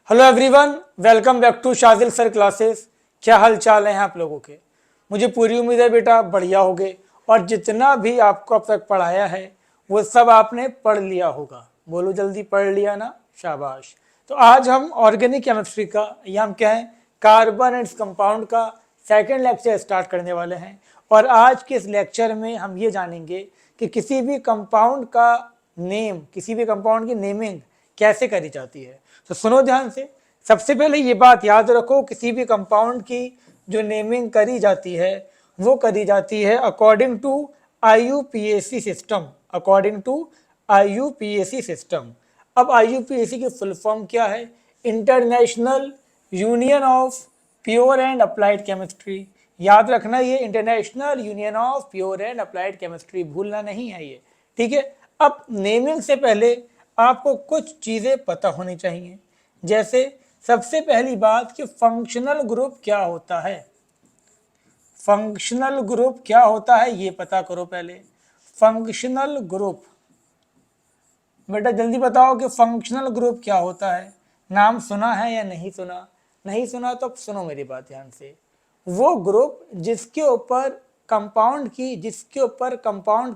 Hello everyone, welcome back to Shajil sir classes. क्या हाल चाल हैं आप लोगों के? मुझे पूरी उम्मीद है बेटा बढ़िया होगे और जितना भी आपको अब तक पढ़ाया है वो सब आपने पढ़ लिया होगा। बोलो जल्दी, पढ़ लिया ना? शाबाश। तो आज हम ऑर्गेनिक केमिस्ट्री का या हम क्या है कार्बन एंड कंपाउंड का सेकेंड लेक्चर स्टार्ट करने वाले हैं। और आज के इस लेक्चर में हम ये जानेंगे कि किसी भी कंपाउंड का नेम, किसी भी कंपाउंड की नेमिंग कैसे करी जाती है। तो सुनो ध्यान से। सबसे पहले ये बात याद रखो, किसी भी कंपाउंड की जो नेमिंग करी जाती है वो करी जाती है according to IUPAC system. According to IUPAC system. अब IUPAC की फुल फॉर्म क्या है? International union of pure and applied chemistry. याद रखना, ये international union of pure and applied chemistry, भूलना नहीं है ये। ठीक है। अब नेमिंग से पहले आपको कुछ चीजें पता होनी चाहिए। जैसे सबसे पहली बात कि फंक्शनल ग्रुप क्या होता है। फंक्शनल ग्रुप क्या होता है ये पता करो पहले। फंक्शनल ग्रुप, बेटा जल्दी बताओ कि फंक्शनल ग्रुप क्या होता है। नाम सुना है या नहीं सुना? नहीं सुना तो सुनो मेरी बात ध्यान से। वो ग्रुप जिसके ऊपर कंपाउंड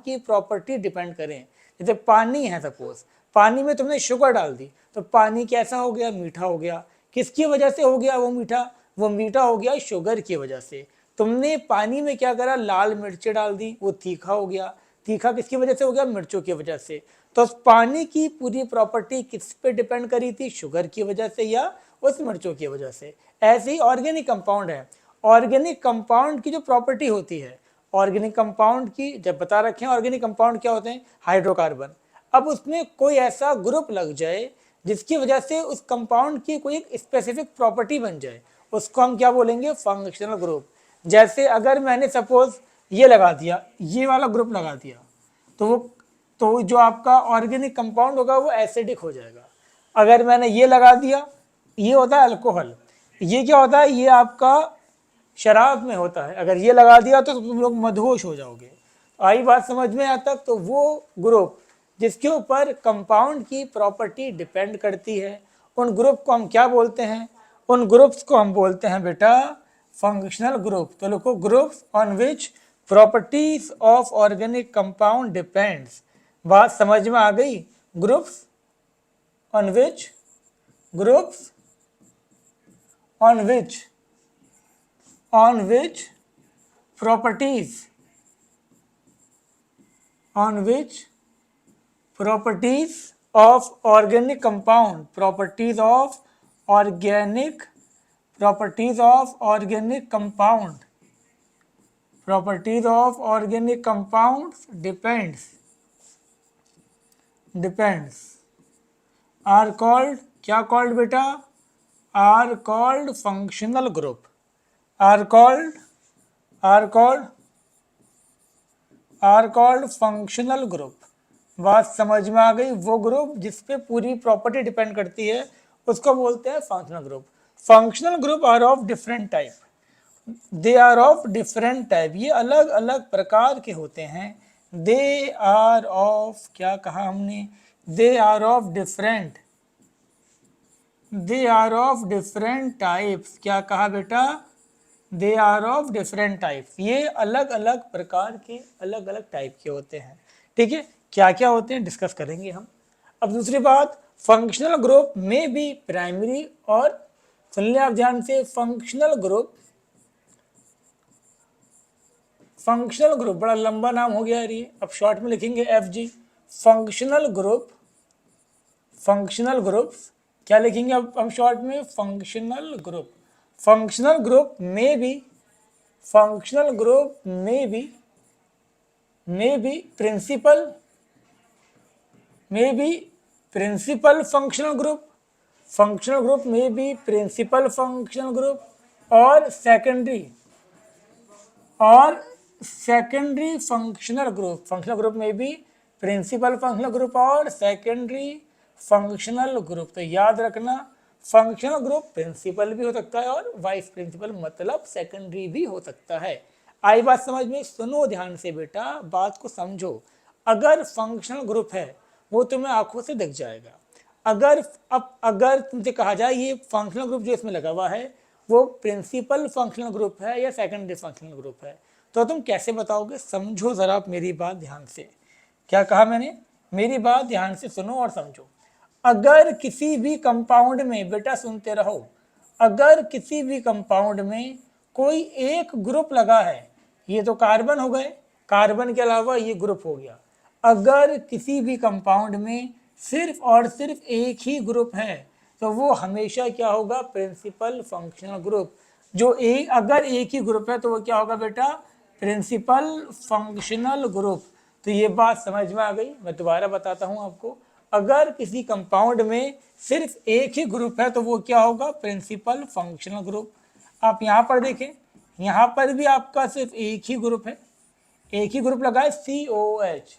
की प्रॉपर्टी डिपेंड करें। जैसे पानी है, सपोज पानी में तुमने शुगर डाल दी तो पानी कैसा हो गया? मीठा हो गया। किसकी वजह से हो गया वो मीठा? वो मीठा हो गया शुगर की वजह से। तुमने पानी में क्या करा? लाल मिर्ची डाल दी, वो तीखा हो गया। तीखा किसकी वजह से हो गया? मिर्चों की वजह से। तो उस पानी की पूरी प्रॉपर्टी किस पे डिपेंड करी थी? शुगर की वजह से या उस मिर्चों की वजह से। ऐसे ही ऑर्गेनिक कंपाउंड है। ऑर्गेनिक कंपाउंड की जो प्रॉपर्टी होती है, ऑर्गेनिक कंपाउंड की जब बता रखे हैं, ऑर्गेनिक कंपाउंड क्या होते हैं? हाइड्रोकार्बन। अब उसमें कोई ऐसा ग्रुप लग जाए जिसकी वजह से उस कंपाउंड की कोई एक स्पेसिफिक प्रॉपर्टी बन जाए, उसको हम क्या बोलेंगे? Functional group. जैसे अगर मैंने सपोज ये लगा दिया, ये वाला ग्रुप लगा दिया, तो जो आपका ऑर्गेनिक कंपाउंड होगा वो एसिडिक हो जाएगा। अगर मैंने ये लगा दिया, ये होता है अल्कोहल। ये क्या होता है? ये आपका शराब में होता है। अगर ये लगा दिया तो तुम लोग मदहोश हो जाओगे। आई बात समझ में? यहाँ तक तो वो ग्रुप जिसके ऊपर कंपाउंड की प्रॉपर्टी डिपेंड करती है, उन ग्रुप को हम क्या बोलते हैं? उन ग्रुप्स को हम बोलते हैं बेटा फंक्शनल ग्रुप। तो लिखो, groups on which properties of organic compound depends. बात समझ में आ गई? Groups on which, groups on which, on which properties, on which properties of organic compound, properties of organic, properties of organic compound, properties of organic compounds depends are called, क्या called बेटा? are called functional group, are called functional group. बात समझ में आ गई? वो group जिसपे पूरी property depend करती है उसको बोलते हैं functional group. Functional group are of different type, they are of different type, ये अलग अलग प्रकार के होते हैं। दे आर ऑफ, क्या कहा हमने? They are of different, they are of different types. क्या कहा बेटा? They are of different types. ये अलग अलग प्रकार के, अलग अलग टाइप के होते हैं। ठीक है, क्या क्या होते हैं डिस्कस करेंगे हम। अब दूसरी बात, फंक्शनल ग्रुप में भी प्राइमरी, और सुन ले आप ध्यान से, फंक्शनल ग्रुप, फंक्शनल ग्रुप बड़ा लंबा नाम हो गया ये, अब शॉर्ट में लिखेंगे FG। Functional group, functional groups क्या लिखेंगे अब हम शॉर्ट में? Functional group. फंक्शनल ग्रुप में भी, फंक्शनल ग्रुप में भी प्रिंसिपल, में भी principal functional group, functional group में भी प्रिंसिपल फंक्शनल ग्रुप और secondary, functional group. Functional group में भी प्रिंसिपल फंक्शनल ग्रुप और सेकेंडरी फंक्शनल ग्रुप। तो याद रखना, फंक्शनल ग्रुप प्रिंसिपल भी हो सकता है और वाइस प्रिंसिपल मतलब सेकेंडरी भी हो सकता है। आई बात समझ में? सुनो ध्यान से बेटा, बात को समझो। अगर फंक्शनल ग्रुप है वो तुम्हें आंखों से दिख जाएगा। अगर अब अगर तुमसे कहा जाए ये फंक्शनल ग्रुप जो इसमें लगा हुआ है वो प्रिंसिपल फंक्शनल ग्रुप है या सेकेंडरी फंक्शनल ग्रुप है, तो तुम कैसे बताओगे? समझो ज़रा आप मेरी बात ध्यान से। क्या कहा मैंने? मेरी बात ध्यान से सुनो और समझो। अगर किसी भी कंपाउंड में, बेटा सुनते रहो, अगर किसी भी कंपाउंड में कोई एक ग्रुप लगा है, ये तो कार्बन हो गए, कार्बन के अलावा ये ग्रुप हो गया। अगर किसी भी कंपाउंड में सिर्फ और सिर्फ एक ही ग्रुप है तो वो हमेशा क्या होगा? Principal functional group. जो अगर एक ही ग्रुप है तो वो क्या होगा बेटा? Principal functional group. तो ये बात समझ में आ गई? मैं दोबारा बताता हूं आपको। अगर किसी कंपाउंड में सिर्फ एक ही ग्रुप है तो वो क्या होगा? Principal functional group. आप यहाँ पर देखें, यहाँ पर भी आपका सिर्फ एक ही ग्रुप है, एक ही ग्रुप लगा है COH,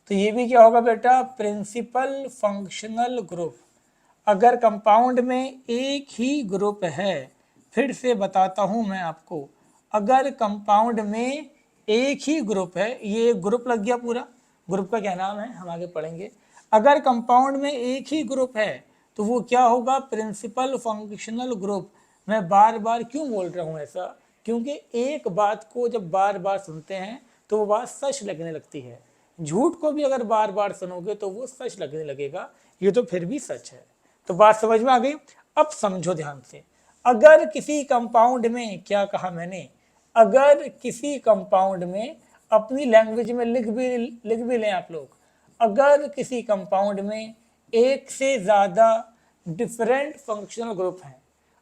तो ये भी क्या होगा बेटा? Principal functional group. अगर कंपाउंड में एक ही ग्रुप है, फिर से बताता हूं मैं आपको, अगर कंपाउंड में एक ही ग्रुप है, ये एक ग्रुप लग गया पूरा, ग्रुप का क्या नाम है हम आगे पढ़ेंगे। अगर कंपाउंड में एक ही ग्रुप है तो वो क्या होगा? Principal functional group. मैं बार बार क्यों बोल रहा हूँ ऐसा? क्योंकि एक बात को जब बार बार सुनते हैं तो वो बात सच लगने लगती है। झूठ को भी अगर बार बार सुनोगे तो वो सच लगने लगेगा, ये तो फिर भी सच है। तो बात समझ में आ गई? अब समझो ध्यान से। अगर किसी कंपाउंड में, क्या कहा मैंने? अगर किसी कंपाउंड में, अपनी लैंग्वेज में लिख भी लें आप लोग, अगर किसी कंपाउंड में एक से ज़्यादा डिफरेंट फंक्शनल ग्रुप हैं,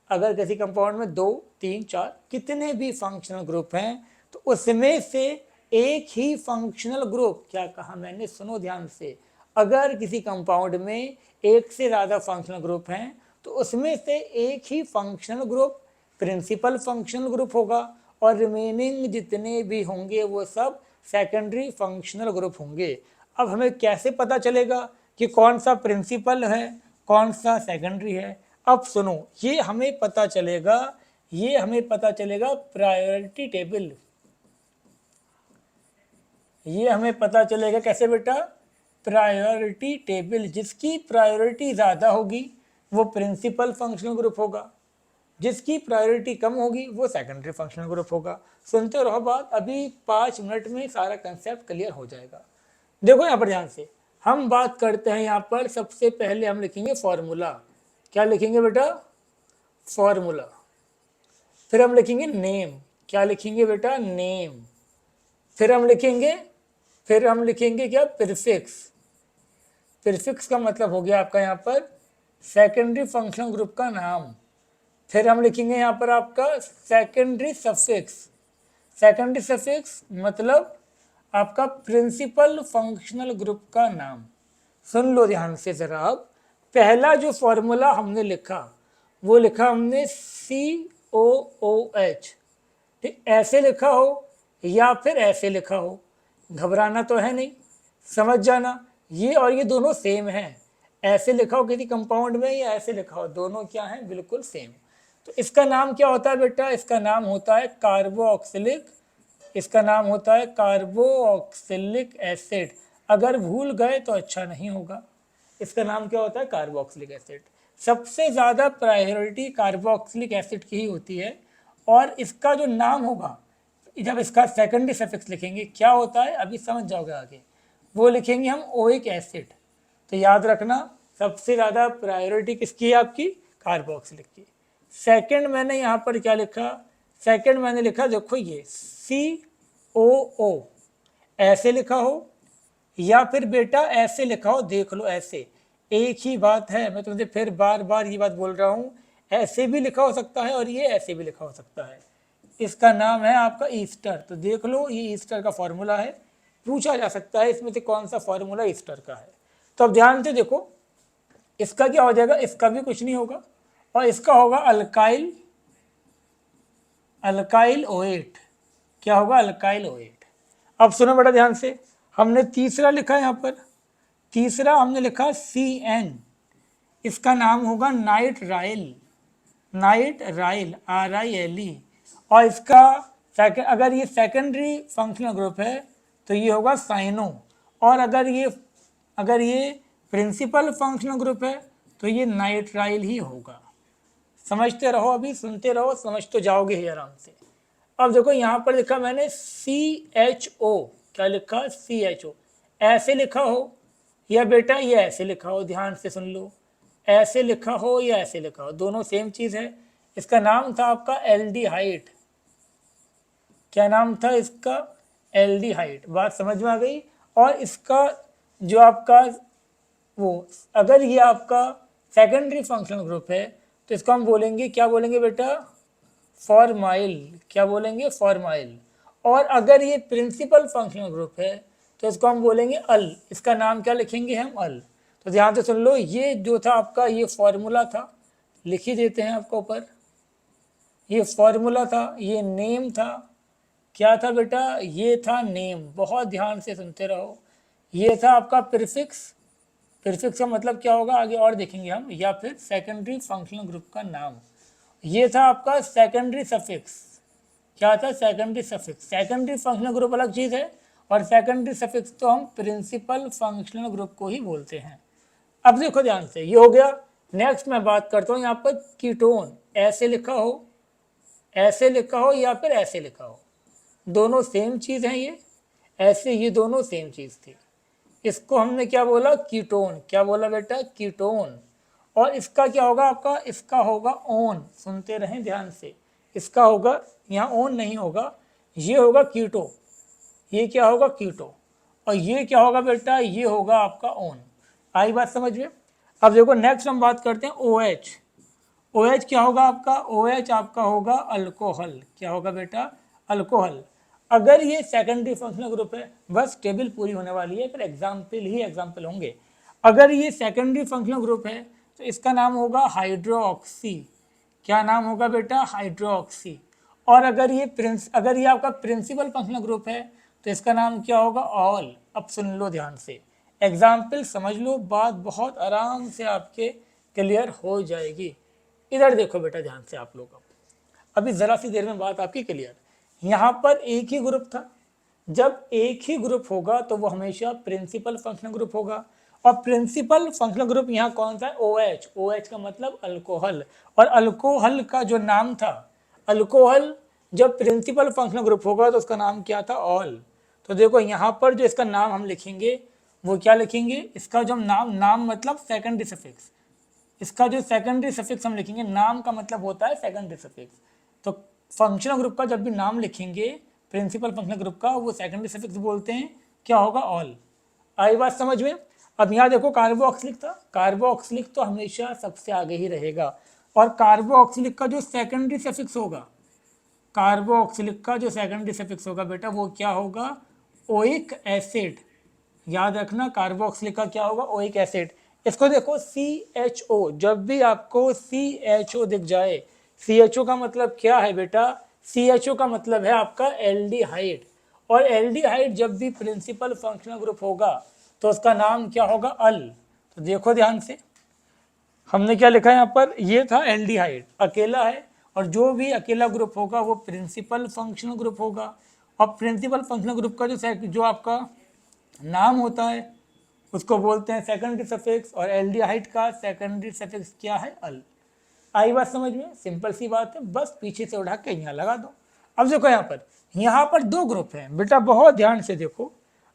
अगर किसी कंपाउंड में 2, 3, 4 कितने भी फंक्शनल ग्रुप हैं, तो उसमें से एक ही फंक्शनल ग्रुप, क्या कहा मैंने? सुनो ध्यान से। अगर किसी कंपाउंड में एक से ज़्यादा फंक्शनल ग्रुप हैं तो उसमें से एक ही functional group principal functional group होगा और रिमेनिंग जितने भी होंगे वो सब सेकेंडरी फंक्शनल ग्रुप होंगे। अब हमें कैसे पता चलेगा कि कौन सा प्रिंसिपल है, कौन सा सेकेंडरी है? अब सुनो, ये हमें पता चलेगा, ये हमें पता चलेगा प्रायोरिटी टेबल। ये हमें पता चलेगा कैसे बेटा? Priority table. जिसकी प्रायोरिटी ज़्यादा होगी वो प्रिंसिपल फंक्शनल ग्रुप होगा, जिसकी प्रायोरिटी कम होगी वो सेकेंडरी फंक्शनल ग्रुप होगा। सुनते रहो बात, अभी 5 मिनट में सारा कंसेप्ट क्लियर हो जाएगा। देखो यहाँ पर ध्यान से, हम बात करते हैं यहाँ पर, सबसे पहले हम लिखेंगे फॉर्मूला। क्या लिखेंगे बेटा? फॉर्मूला। फिर हम लिखेंगे नेम। क्या लिखेंगे बेटा? नेम। फिर हम लिखेंगे क्या? प्रीफिक्स। प्रीफिक्स का मतलब हो गया आपका यहाँ पर सेकेंडरी फंक्शनल ग्रुप का नाम। फिर हम लिखेंगे यहाँ पर आपका सेकेंडरी सफिक्स। सेकेंडरी सफिक्स मतलब आपका प्रिंसिपल फंक्शनल ग्रुप का नाम। सुन लो ध्यान से जरा। अब पहला जो फॉर्मूला हमने लिखा वो लिखा हमने COOH। ठीक, ऐसे लिखा हो या फिर ऐसे लिखा हो, घबराना तो है नहीं, समझ जाना। ये और ये दोनों सेम हैं। ऐसे लिखा हो किसी कंपाउंड में या ऐसे लिखा हो, दोनों क्या हैं? बिल्कुल सेम। तो इसका नाम क्या होता है बेटा? इसका नाम होता है कार्बोक्सिलिक, इसका नाम होता है कार्बोक्सिलिक एसिड। अगर भूल गए तो अच्छा नहीं होगा। इसका नाम क्या होता है? Carboxylic acid. सबसे ज़्यादा प्रायोरिटी कार्बोक्सिलिक एसिड की ही होती है। और इसका जो नाम होगा, जब इसका सेकेंडरी सफिक्स लिखेंगे क्या होता है अभी समझ जाओगे आगे, वो लिखेंगे हम ओइक एसिड। तो याद रखना, सबसे ज़्यादा प्रायोरिटी किसकी है आपकी? कार्बोक्सिलिक की। सेकंड मैंने यहाँ पर क्या लिखा? सेकंड मैंने लिखा, देखो ये COO ऐसे लिखा हो या फिर बेटा ऐसे लिखा हो, देख लो ऐसे, एक ही बात है। मैं तुमसे फिर बार बार ये बात बोल रहा हूँ, ऐसे भी लिखा हो सकता है और ये ऐसे भी लिखा हो सकता है। इसका नाम है आपका ईस्टर। तो देख लो ये ईस्टर का फॉर्मूला है, पूछा जा सकता है इसमें से कौन सा फॉर्मूला ईस्टर का है। तो अब ध्यान से देखो, इसका क्या हो जाएगा? इसका भी कुछ नहीं होगा और इसका होगा अल्काइल, अल्काइल OH। क्या होगा? Alkyl OH। अब सुनो बड़ा ध्यान से, हमने तीसरा लिखा है यहाँ पर, तीसरा हमने लिखा CN, इसका नाम होगा नाइट राइल, नाइट राइल RILE। और इसका अगर ये सेकेंडरी फंक्शनल ग्रुप है तो ये होगा साइनो। और अगर ये प्रिंसिपल फंक्शनल ग्रुप है तो ये नाइट्राइल ही होगा। समझते रहो, अभी सुनते रहो, समझ तो जाओगे ही आराम से। अब देखो यहाँ पर लिखा मैंने CHO, क्या लिखा CHO, ऐसे लिखा हो या बेटा ये ऐसे लिखा हो, ध्यान से सुन लो, ऐसे लिखा हो या ऐसे लिखा हो, दोनों सेम चीज है। इसका नाम था आपका एल्डिहाइड। क्या नाम था इसका? एल्डिहाइड। बात समझ में आ गई। और इसका जो आपका वो, अगर ये आपका सेकेंडरी फंक्शनल ग्रुप है तो इसको हम बोलेंगे, क्या बोलेंगे बेटा? फॉर्माइल। क्या बोलेंगे? फॉर्माइल। और अगर ये प्रिंसिपल फंक्शनल ग्रुप है तो इसको हम बोलेंगे अल। इसका नाम क्या लिखेंगे हम? अल। तो ध्यान से सुन लो, ये जो था आपका ये फॉर्मूला था, लिख ही देते हैं आपको ऊपर। ये फॉर्मूला था, ये नेम था। क्या था बेटा? ये था नेम। बहुत ध्यान से सुनते रहो। ये था आपका प्रीफिक्स। प्रीफिक्स का मतलब क्या होगा आगे और देखेंगे हम, या फिर सेकेंडरी फंक्शनल ग्रुप का नाम। ये था आपका सेकेंडरी सफिक्स। क्या था? Secondary suffix. Secondary functional group अलग चीज है और सेकेंडरी सफिक्स तो हम प्रिंसिपल फंक्शनल ग्रुप को ही बोलते हैं। अब देखो ध्यान से, ये हो गया। नेक्स्ट मैं बात करता हूँ यहाँ पर कीटोन। ऐसे लिखा हो, ऐसे लिखा हो या फिर ऐसे लिखा हो, दोनों सेम चीज है ये। ऐसे ये दोनों सेम चीज थी। इसको हमने क्या बोला? कीटोन। क्या बोला बेटा? कीटोन। और इसका क्या होगा आपका? इसका होगा ओन। सुनते रहें ध्यान से। इसका होगा, यहाँ ओन नहीं होगा, ये होगा कीटो। ये क्या होगा? कीटो। और ये क्या होगा बेटा? ये होगा आपका ओन। आई बात समझ में? अब देखो नेक्स्ट हम बात करते हैं OH। OH क्या होगा आपका? OH आपका होगा अल्कोहल। क्या होगा बेटा? अल्कोहल। अगर ये सेकेंडरी फंक्शनल ग्रुप है, बस टेबल पूरी होने वाली है, फिर एग्जाम्पल ही एग्जाम्पल होंगे। अगर ये सेकेंडरी फंक्शनल ग्रुप है तो इसका नाम होगा हाइड्रोक्सी। क्या नाम होगा बेटा? हाइड्रोक्सी। और अगर ये आपका प्रिंसिपल फंक्शनल ग्रुप है तो इसका नाम क्या होगा? ऑल। अब सुन लो ध्यान से, एग्जाम्पल समझ लो, बात बहुत आराम से आपके क्लियर हो जाएगी। इधर देखो बेटा ध्यान से आप लोग, अभी जरा सी देर में बात आपकी क्लियर। यहाँ पर एक ही ग्रुप था। जब एक ही ग्रुप होगा तो वो हमेशा प्रिंसिपल फंक्शनल ग्रुप होगा। और प्रिंसिपल फंक्शनल ग्रुप यहाँ कौन सा है? OH। OH का मतलब अल्कोहल। और अल्कोहल का जो नाम था, अल्कोहल जब प्रिंसिपल फंक्शनल ग्रुप होगा तो उसका नाम क्या था? ऑल। तो देखो यहाँ पर जो इसका नाम हम लिखेंगे वो क्या लिखेंगे? इसका जो नाम मतलब सेकेंडरी सफिक्स। इसका जो सेकेंडरी सफिक्स हम लिखेंगे, नाम का मतलब होता है सेकेंडरी सफिक्स। तो फंक्शनल ग्रुप का जब भी नाम लिखेंगे प्रिंसिपल फंक्शनल ग्रुप का, वो सेकेंडरी सफिक्स बोलते हैं। क्या होगा? ऑल। आई बात समझ में? अब यहाँ देखो कार्बोक्सिलिक था। कार्बोक्सिलिक तो हमेशा सबसे आगे ही रहेगा। और कार्बोक्सिलिक का जो सेकेंडरी सफिक्स होगा, कार्बोक्सिलिक का जो सेकेंडरी सफिक्स होगा बेटा वो क्या होगा? Oic acid. याद रखना, कार्बोक्सिलिक का क्या होगा? Oic acid. इसको देखो CHO, जब भी आपको CHO दिख जाए, CHO का मतलब क्या है बेटा? CHO का मतलब है आपका एल्डिहाइड। और एल्डिहाइड जब भी प्रिंसिपल फंक्शनल ग्रुप होगा तो उसका नाम क्या होगा? अल। तो देखो ध्यान से, हमने क्या लिखा है यहाँ पर? ये था एल्डिहाइड, अकेला है। और जो भी अकेला ग्रुप होगा वो प्रिंसिपल फंक्शनल ग्रुप होगा। और प्रिंसिपल फंक्शनल ग्रुप का जो आपका नाम होता है उसको बोलते हैं सेकेंडरी सफिक्स। और एल्डिहाइड का सेकेंडरी सफिक्स क्या है? अल। आई बात समझ में? सिंपल सी बात है, बस पीछे से उठा के यहाँ लगा दो। अब देखो यहाँ पर दो ग्रुप हैं बेटा, बहुत ध्यान से देखो,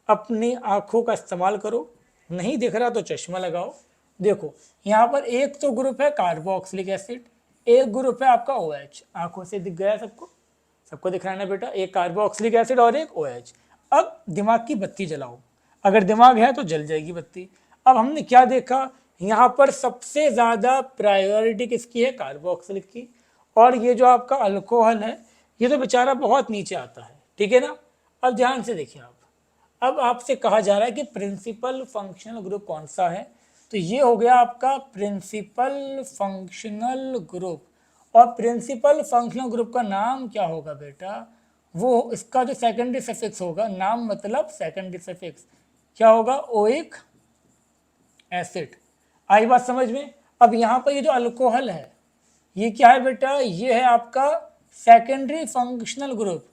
अपनी आंखों का इस्तेमाल करो, नहीं दिख रहा तो चश्मा लगाओ। देखो यहाँ पर एक तो ग्रुप है कार्बोक्सिलिक एसिड, एक ग्रुप है आपका OH। आंखों से दिख गया सबको? सबको दिख रहा है ना बेटा? एक कार्बोक्सिलिक एसिड और एक OH। अब दिमाग की बत्ती जलाओ, अगर दिमाग है तो जल जाएगी बत्ती। अब हमने क्या देखा? यहाँ पर सबसे ज्यादा प्रायोरिटी किसकी है? कार्बोक्सिलिक की। और ये जो आपका अल्कोहल है ये तो बेचारा बहुत नीचे आता है, ठीक है ना? अब ध्यान से देखिए आप, अब आपसे कहा जा रहा है कि प्रिंसिपल फंक्शनल ग्रुप कौन सा है, तो ये हो गया आपका प्रिंसिपल फंक्शनल ग्रुप। और प्रिंसिपल फंक्शनल ग्रुप का नाम क्या होगा बेटा? वो इसका जो सेकेंडरी सफिक्स होगा, नाम मतलब सेकेंडरी सफिक्स क्या होगा? Oic acid. आई बात समझ में? अब यहाँ पर ये जो अल्कोहल है ये क्या है बेटा? ये है आपका सेकेंडरी फंक्शनल ग्रुप।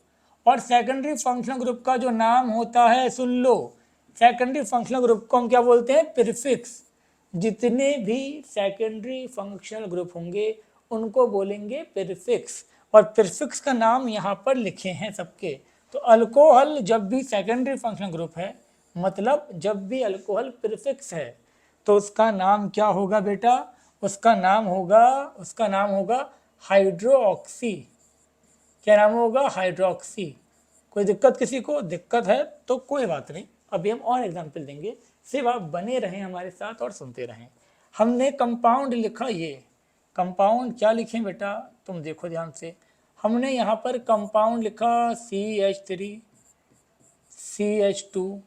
और सेकेंडरी फंक्शनल ग्रुप का जो नाम होता है, सुन लो, सेकेंडरी फंक्शनल ग्रुप को हम क्या बोलते हैं? प्रीफिक्स। जितने भी सेकेंडरी फंक्शनल ग्रुप होंगे उनको बोलेंगे प्रीफिक्स, और प्रीफिक्स का नाम यहाँ पर लिखे हैं सबके। तो अल्कोहल जब भी सेकेंडरी फंक्शनल ग्रुप है, मतलब जब भी अल्कोहल प्रीफिक्स है, तो उसका नाम क्या होगा बेटा? उसका नाम होगा हाइड्रोक्सी। क्या नाम होगा? हाइड्रोक्सी। कोई दिक्कत किसी को? दिक्कत है तो कोई बात नहीं, अभी हम और एग्जाम्पल देंगे, सिर्फ आप बने रहें हमारे साथ और सुनते रहें। हमने कंपाउंड लिखा, ये कंपाउंड क्या लिखें बेटा? तुम देखो ध्यान से, हमने यहाँ पर कंपाउंड लिखा CH3 CH2,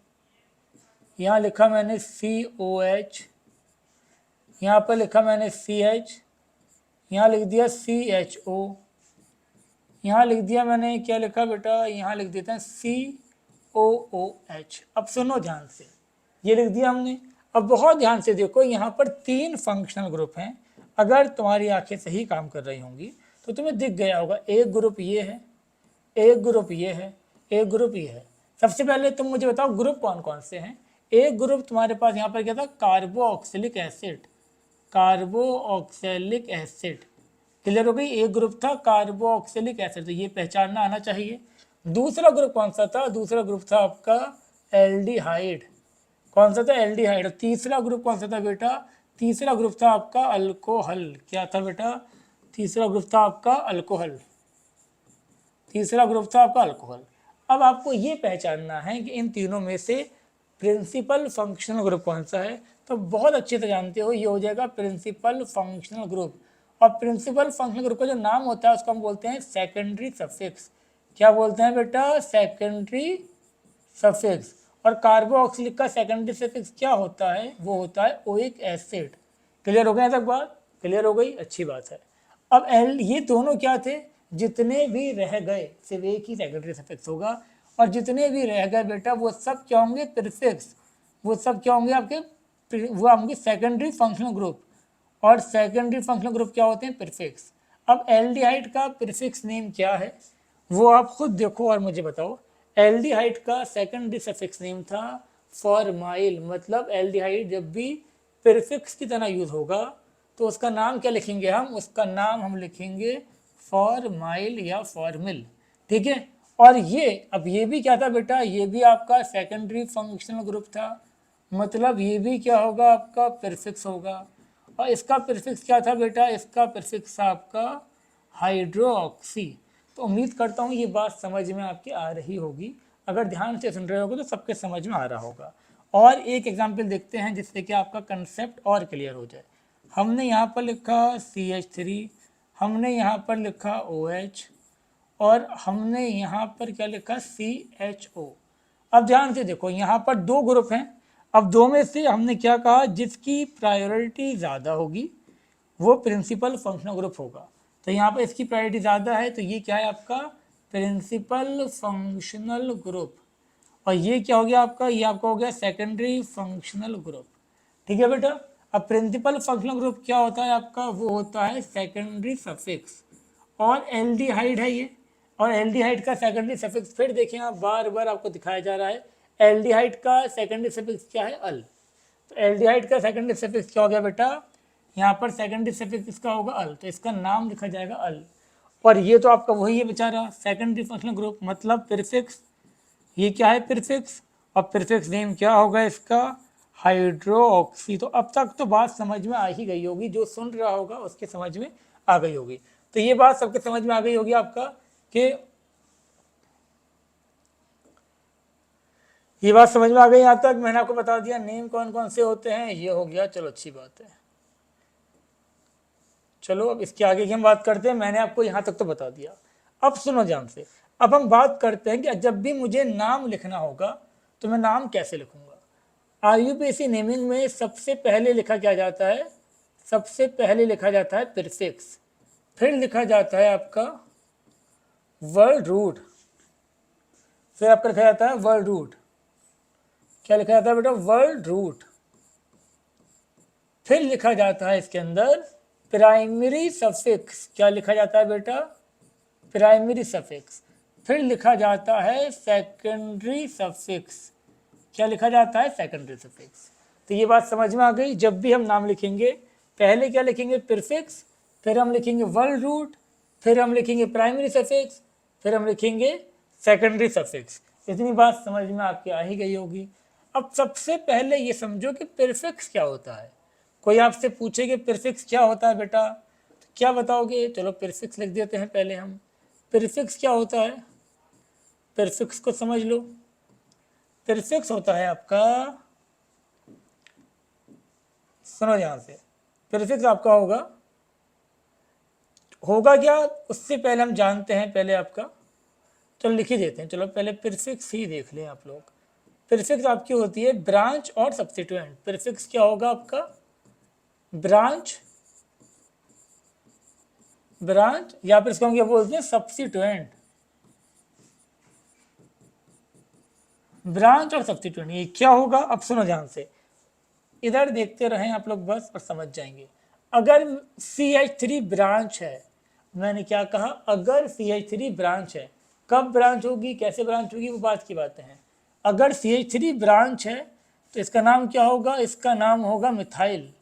यहाँ लिखा मैंने COH, यहाँ पर लिखा मैंने CH, यहाँ लिख दिया CHO, यहाँ लिख दिया मैंने, क्या लिखा बेटा? यहाँ लिख देते हैं COOH। अब सुनो ध्यान से, ये लिख दिया हमने। अब बहुत ध्यान से देखो, यहाँ पर 3 फंक्शनल ग्रुप हैं। अगर तुम्हारी आंखें सही काम कर रही होंगी तो तुम्हें दिख गया होगा, एक ग्रुप ये है, एक ग्रुप ये है, एक ग्रुप ये है। सबसे पहले तुम मुझे बताओ ग्रुप कौन कौन से हैं? एक ग्रुप तुम्हारे पास यहाँ पर क्या था? Carboxylic acid, carboxylic acid. Clear हो गई? एक ग्रुप था कार्बोक्सिलिक एसिड, तो ये पहचानना आना चाहिए। दूसरा ग्रुप कौन सा था? दूसरा ग्रुप था आपका एल्डिहाइड। कौन सा था? एल्डिहाइड। और तीसरा ग्रुप कौन सा था बेटा? तीसरा ग्रुप था आपका अल्कोहल। क्या था बेटा? तीसरा ग्रुप था आपका अल्कोहल। तीसरा ग्रुप था आपका अल्कोहल। अब आपको ये पहचानना है कि इन तीनों में से प्रिंसिपल फंक्शनल ग्रुप कौन सा है। तो बहुत अच्छे से जानते हो, ये हो जाएगा प्रिंसिपल फंक्शनल ग्रुप। और प्रिंसिपल फंक्शनल ग्रुप का जो नाम होता है उसको हम बोलते हैं सेकेंडरी सफिक्स। क्या बोलते हैं बेटा? Secondary suffix. और कार्बोक्सिलिक का सेकेंडरी सफिक्स क्या होता है? वो होता है ओइक एसिड। क्लियर हो गया तक बात? क्लियर हो गई, अच्छी बात है। अब ये दोनों क्या थे? जितने भी रह गए, सिर्फ एक ही सेकेंडरी सफिक्स होगा, और जितने भी रह गए बेटा वो सब क्या होंगे? प्रीफिक्स। वो सब क्या होंगे आपके? वो होंगे सेकेंडरी फंक्शनल ग्रुप। और सेकेंडरी फंक्शनल ग्रुप क्या होते हैं? प्रीफिक्स। अब एल्डिहाइड का प्रीफिक्स नेम क्या है वो आप खुद देखो और मुझे बताओ। एल्डिहाइड का सेकेंडरी सफिक्स नेम था फॉर्माइल। मतलब एल्डिहाइड जब भी प्रीफिक्स की तरह यूज होगा तो उसका नाम क्या लिखेंगे हम? उसका नाम हम लिखेंगे फॉर्माइल या फॉर्मिल। ठीक है। और ये, अब ये भी क्या था बेटा? ये भी आपका सेकेंडरी फंक्शनल ग्रुप था, मतलब ये भी क्या होगा? आपका प्रीफिक्स होगा। और इसका प्रीफिक्स क्या था बेटा? इसका प्रीफिक्स था आपका हाइड्रोक्सी। तो उम्मीद करता हूँ ये बात समझ में आपकी आ रही होगी। अगर ध्यान से सुन रहे होगे तो सबके समझ में आ रहा होगा। और एक एग्जाम्पल देखते हैं जिससे कि आपका कंसेप्ट और क्लियर हो जाए। हमने यहाँ पर लिखा CH3, हमने यहाँ पर लिखा OH, और हमने यहाँ पर क्या लिखा? CHO। अब ध्यान से देखो, यहाँ पर 2 ग्रुप हैं। अब 2 में से हमने क्या कहा? जिसकी प्रायोरिटी ज़्यादा होगी वो प्रिंसिपल फंक्शनल ग्रुप होगा। तो यहाँ पर इसकी प्रायोरिटी ज़्यादा है, तो ये क्या है आपका? Principal functional group. और ये क्या हो गया आपका? ये आपका हो गया सेकेंडरी फंक्शनल ग्रुप। ठीक है बेटा। अब प्रिंसिपल फंक्शनल ग्रुप क्या होता है आपका? वो होता है सेकेंडरी सफिक्स। और एल्डिहाइड है ये, और एल्डिहाइड का सेकेंडरी सफिक्स फिर देखें आप, बार बार आपको दिखाया जा रहा है। एल्डिहाइड का सेकेंडरी सफिक्स क्या है? अल। तो एल्डिहाइड का सेकेंडरी सफिक्स क्या हो गया बेटा? यहाँ पर सेकेंडरी सफिक्स इसका होगा अल, तो इसका नाम लिखा जाएगा अल। और ये तो आपका वही है बेचारा सेकेंडरी फंक्शनल ग्रुप, मतलब प्रीफिक्स। ये क्या है? प्रीफिक्स। और प्रीफिक्स नेम क्या होगा इसका? हाइड्रोक्सी। तो अब तक तो बात समझ में आ ही गई होगी, जो सुन रहा होगा उसके समझ में आ गई होगी। तो ये बात सबके समझ में आ गई होगी आपका कि ये बात समझ में आ गई। यहाँ तक मैंने आपको बता दिया नेम कौन कौन से होते हैं, ये हो गया। चलो अच्छी बात है। चलो अब इसके आगे की हम बात करते हैं। मैंने आपको यहाँ तक तो बता दिया। अब सुनो ध्यान से, अब हम बात करते हैं कि जब भी मुझे नाम लिखना होगा तो मैं नाम कैसे लिखूंगा। IUPAC नेमिंग में सबसे पहले लिखा क्या जाता है? सबसे पहले लिखा जाता है प्रीफिक्स, फिर लिखा जाता है आपका वर्ड रूट, फिर आपका लिखा जाता है वर्ड रूट। क्या लिखा जाता है बेटा? Word root. फिर लिखा जाता है इसके अंदर प्राइमरी सफिक्स। क्या लिखा जाता है बेटा? Primary suffix. फिर लिखा जाता है सेकेंडरी सफिक्स। क्या लिखा जाता है? Secondary suffix. तो ये बात समझ में आ गई। जब भी हम नाम लिखेंगे पहले क्या लिखेंगे, प्रीफिक्स, फिर हम लिखेंगे वर्ड रूट, फिर हम लिखेंगे प्राइमरी सफिक्स, फिर हम लिखेंगे सेकेंडरी सफिक्स। इतनी बात समझ में आपकी आ ही गई होगी। अब सबसे पहले ये समझो कि प्रीफिक्स क्या होता है। कोई आपसे पूछे कि प्रीफिक्स क्या होता है बेटा, तो क्या बताओगे? चलो प्रीफिक्स लिख देते हैं पहले हम। प्रीफिक्स क्या होता है, प्रीफिक्स को समझ लो। प्रीफिक्स होता है आपका, सुनो ध्यान से, प्रीफिक्स आपका होगा क्या उससे पहले हम जानते हैं पहले आपका, चलो लिख ही देते हैं। चलो पहले प्रीफिक्स ही देख लें आप लोग। प्रीफिक्स आपकी होती है ब्रांच और सब्स्टिट्यूएंट। प्रीफिक्स क्या होगा आपका, ब्रांच, ब्रांच या फिर इसको हम क्या बोलते हैं, सब्स्टिट्यूएंट। ब्रांच और सब्स्टिट्यूएंट ये क्या होगा, अब सुनो ध्यान से, इधर देखते रहें आप लोग बस और समझ जाएंगे। अगर CH3 ब्रांच है, मैंने क्या कहा, अगर CH3 ब्रांच है, कब ब्रांच होगी, कैसे ब्रांच होगी, वो बात की बातें हैं। अगर CH3 ब्रांच है तो इसका नाम क्या होगा, इसका नाम होगा मिथाइल।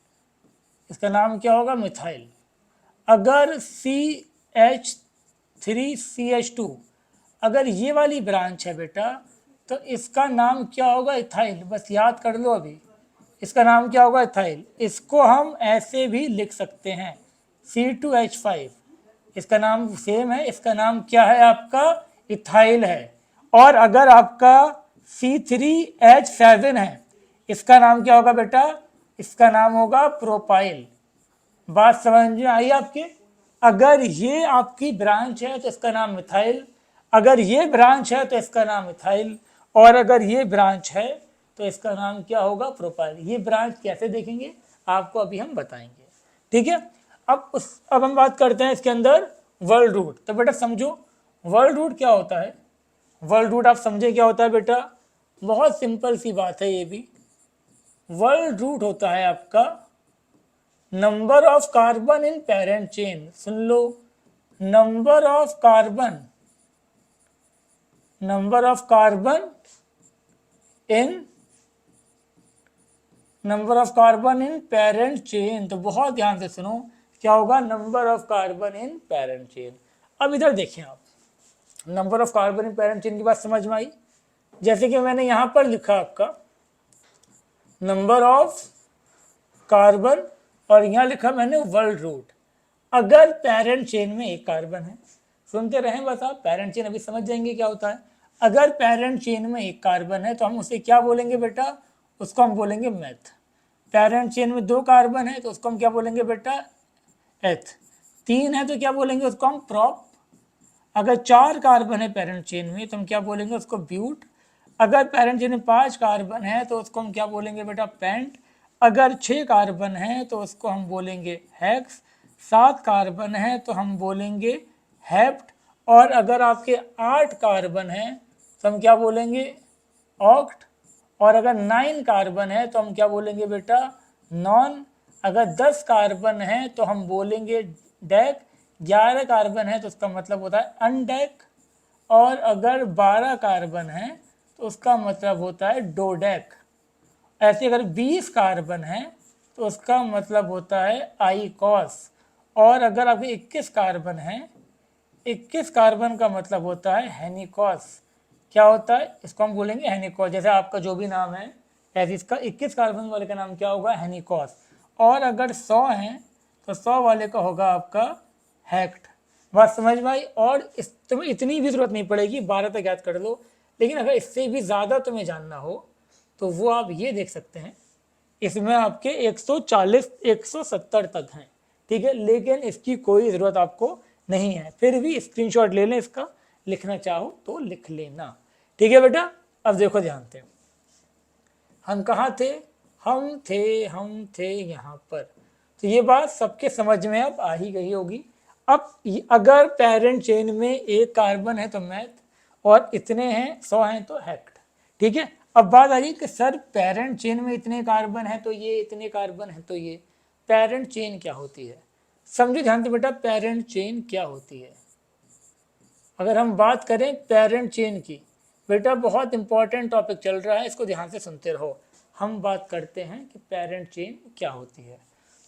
इसका नाम क्या होगा, मिथाइल। अगर CH3CH2 अगर ये वाली ब्रांच है बेटा, तो इसका नाम क्या होगा, इथाइल। बस याद कर लो अभी, इसका नाम क्या होगा, इथाइल। इसको हम ऐसे भी लिख सकते हैं C2H5, इसका नाम सेम है, इसका नाम क्या है आपका, इथाइल है। और अगर आपका C3H7 है, इसका नाम क्या होगा बेटा, इसका नाम होगा प्रोपाइल। बात समझ में आई आपके? अगर ये आपकी ब्रांच है तो इसका नाम मिथाइल, अगर ये ब्रांच है तो इसका नाम मिथाइल, और अगर ये ब्रांच है तो इसका नाम क्या होगा, प्रोपाइल। ये ब्रांच कैसे देखेंगे आपको अभी हम बताएंगे, ठीक है। अब हम बात करते हैं इसके अंदर वर्ड रूट। तो बेटा समझो वर्ड रूट क्या होता है। वर्ड रूट आप समझे क्या होता है बेटा, बहुत सिंपल सी बात है ये भी। वर्ड रूट होता है आपका number of carbon in parent chain. Soon low, number of carbon, number of carbon in, number of carbon in parent chain. तो बहुत ध्यान से सुनो, क्या होगा, number of carbon in parent chain. अब इधर देखें आप, number of carbon in parent chain की बात समझ में आई। जैसे कि मैंने यहां पर लिखा आपका नंबर ऑफ कार्बन, और यहां लिखा मैंने वर्ड रूट। अगर पेरेंट चेन में एक कार्बन है, सुनते रहें बस आप, पेरेंट चेन अभी समझ जाएंगे क्या होता है। अगर पेरेंट चेन में एक कार्बन है तो हम उसे क्या बोलेंगे बेटा, उसको हम बोलेंगे मेथ। पेरेंट चेन में 2 कार्बन है तो उसको हम क्या बोलेंगे बेटा, एथ। 3 है तो क्या बोलेंगे उसको हम प्रॉप। अगर 4 कार्बन है पेरेंट चेन में तो हम क्या बोलेंगे उसको ब्यूट। अगर पेरेंट चेन में 5 कार्बन है तो उसको हम क्या बोलेंगे बेटा, पेंट। अगर 6 कार्बन है तो उसको हम बोलेंगे हेक्स। 7 कार्बन है तो हम बोलेंगे हेप्ट। और अगर आपके 8 कार्बन है तो हम क्या बोलेंगे, ऑक्ट। और अगर 9 कार्बन है तो हम क्या बोलेंगे बेटा, नॉन। अगर 10 कार्बन है तो हम बोलेंगे डेक। 11 कार्बन है तो उसका मतलब होता है अनडेक। और अगर 12 कार्बन है तो उसका मतलब होता है डोडेक। ऐसे अगर 20 कार्बन है तो उसका मतलब होता है आईकॉस। और अगर आपके 21 कार्बन है, 21 कार्बन का मतलब होता है हेनिकॉस। क्या होता है, इसको हम बोलेंगे हेनिकॉस। जैसे आपका जो भी नाम है ऐसे इसका 21 कार्बन वाले का नाम क्या होगा, हेनिकॉस। और अगर 100 है तो 100 वाले का होगा आपका हेक्ट। बात समझ में आई। और तुम्हें इतनी भी जरूरत नहीं पड़ेगी, 12 तक याद कर लो। लेकिन अगर इससे भी ज़्यादा तुम्हें जानना हो तो वो आप ये देख सकते हैं, इसमें आपके 140 170 तक हैं, ठीक है। लेकिन इसकी कोई ज़रूरत आपको नहीं है, फिर भी स्क्रीनशॉट ले लें इसका, लिखना चाहो तो लिख लेना, ठीक है बेटा। अब देखो ध्यान से, हम कहाँ थे, हम थे यहाँ पर। तो ये बात सबके समझ में अब आ ही गई होगी। अब अगर पेरेंट चेन में एक कार्बन है तो मैथ, और इतने हैं 100 हैं तो हेक्ट, ठीक है। अब बात आ गई कि सर पेरेंट चेन में इतने कार्बन है तो ये, इतने कार्बन है तो ये, पेरेंट चेन क्या होती है। समझो ध्यान से बेटा, पेरेंट चेन क्या होती है। अगर हम बात करें पेरेंट चेन की, बेटा बहुत इंपॉर्टेंट टॉपिक चल रहा है, इसको ध्यान से सुनते रहो। हम बात करते हैं कि पेरेंट चेन क्या होती है।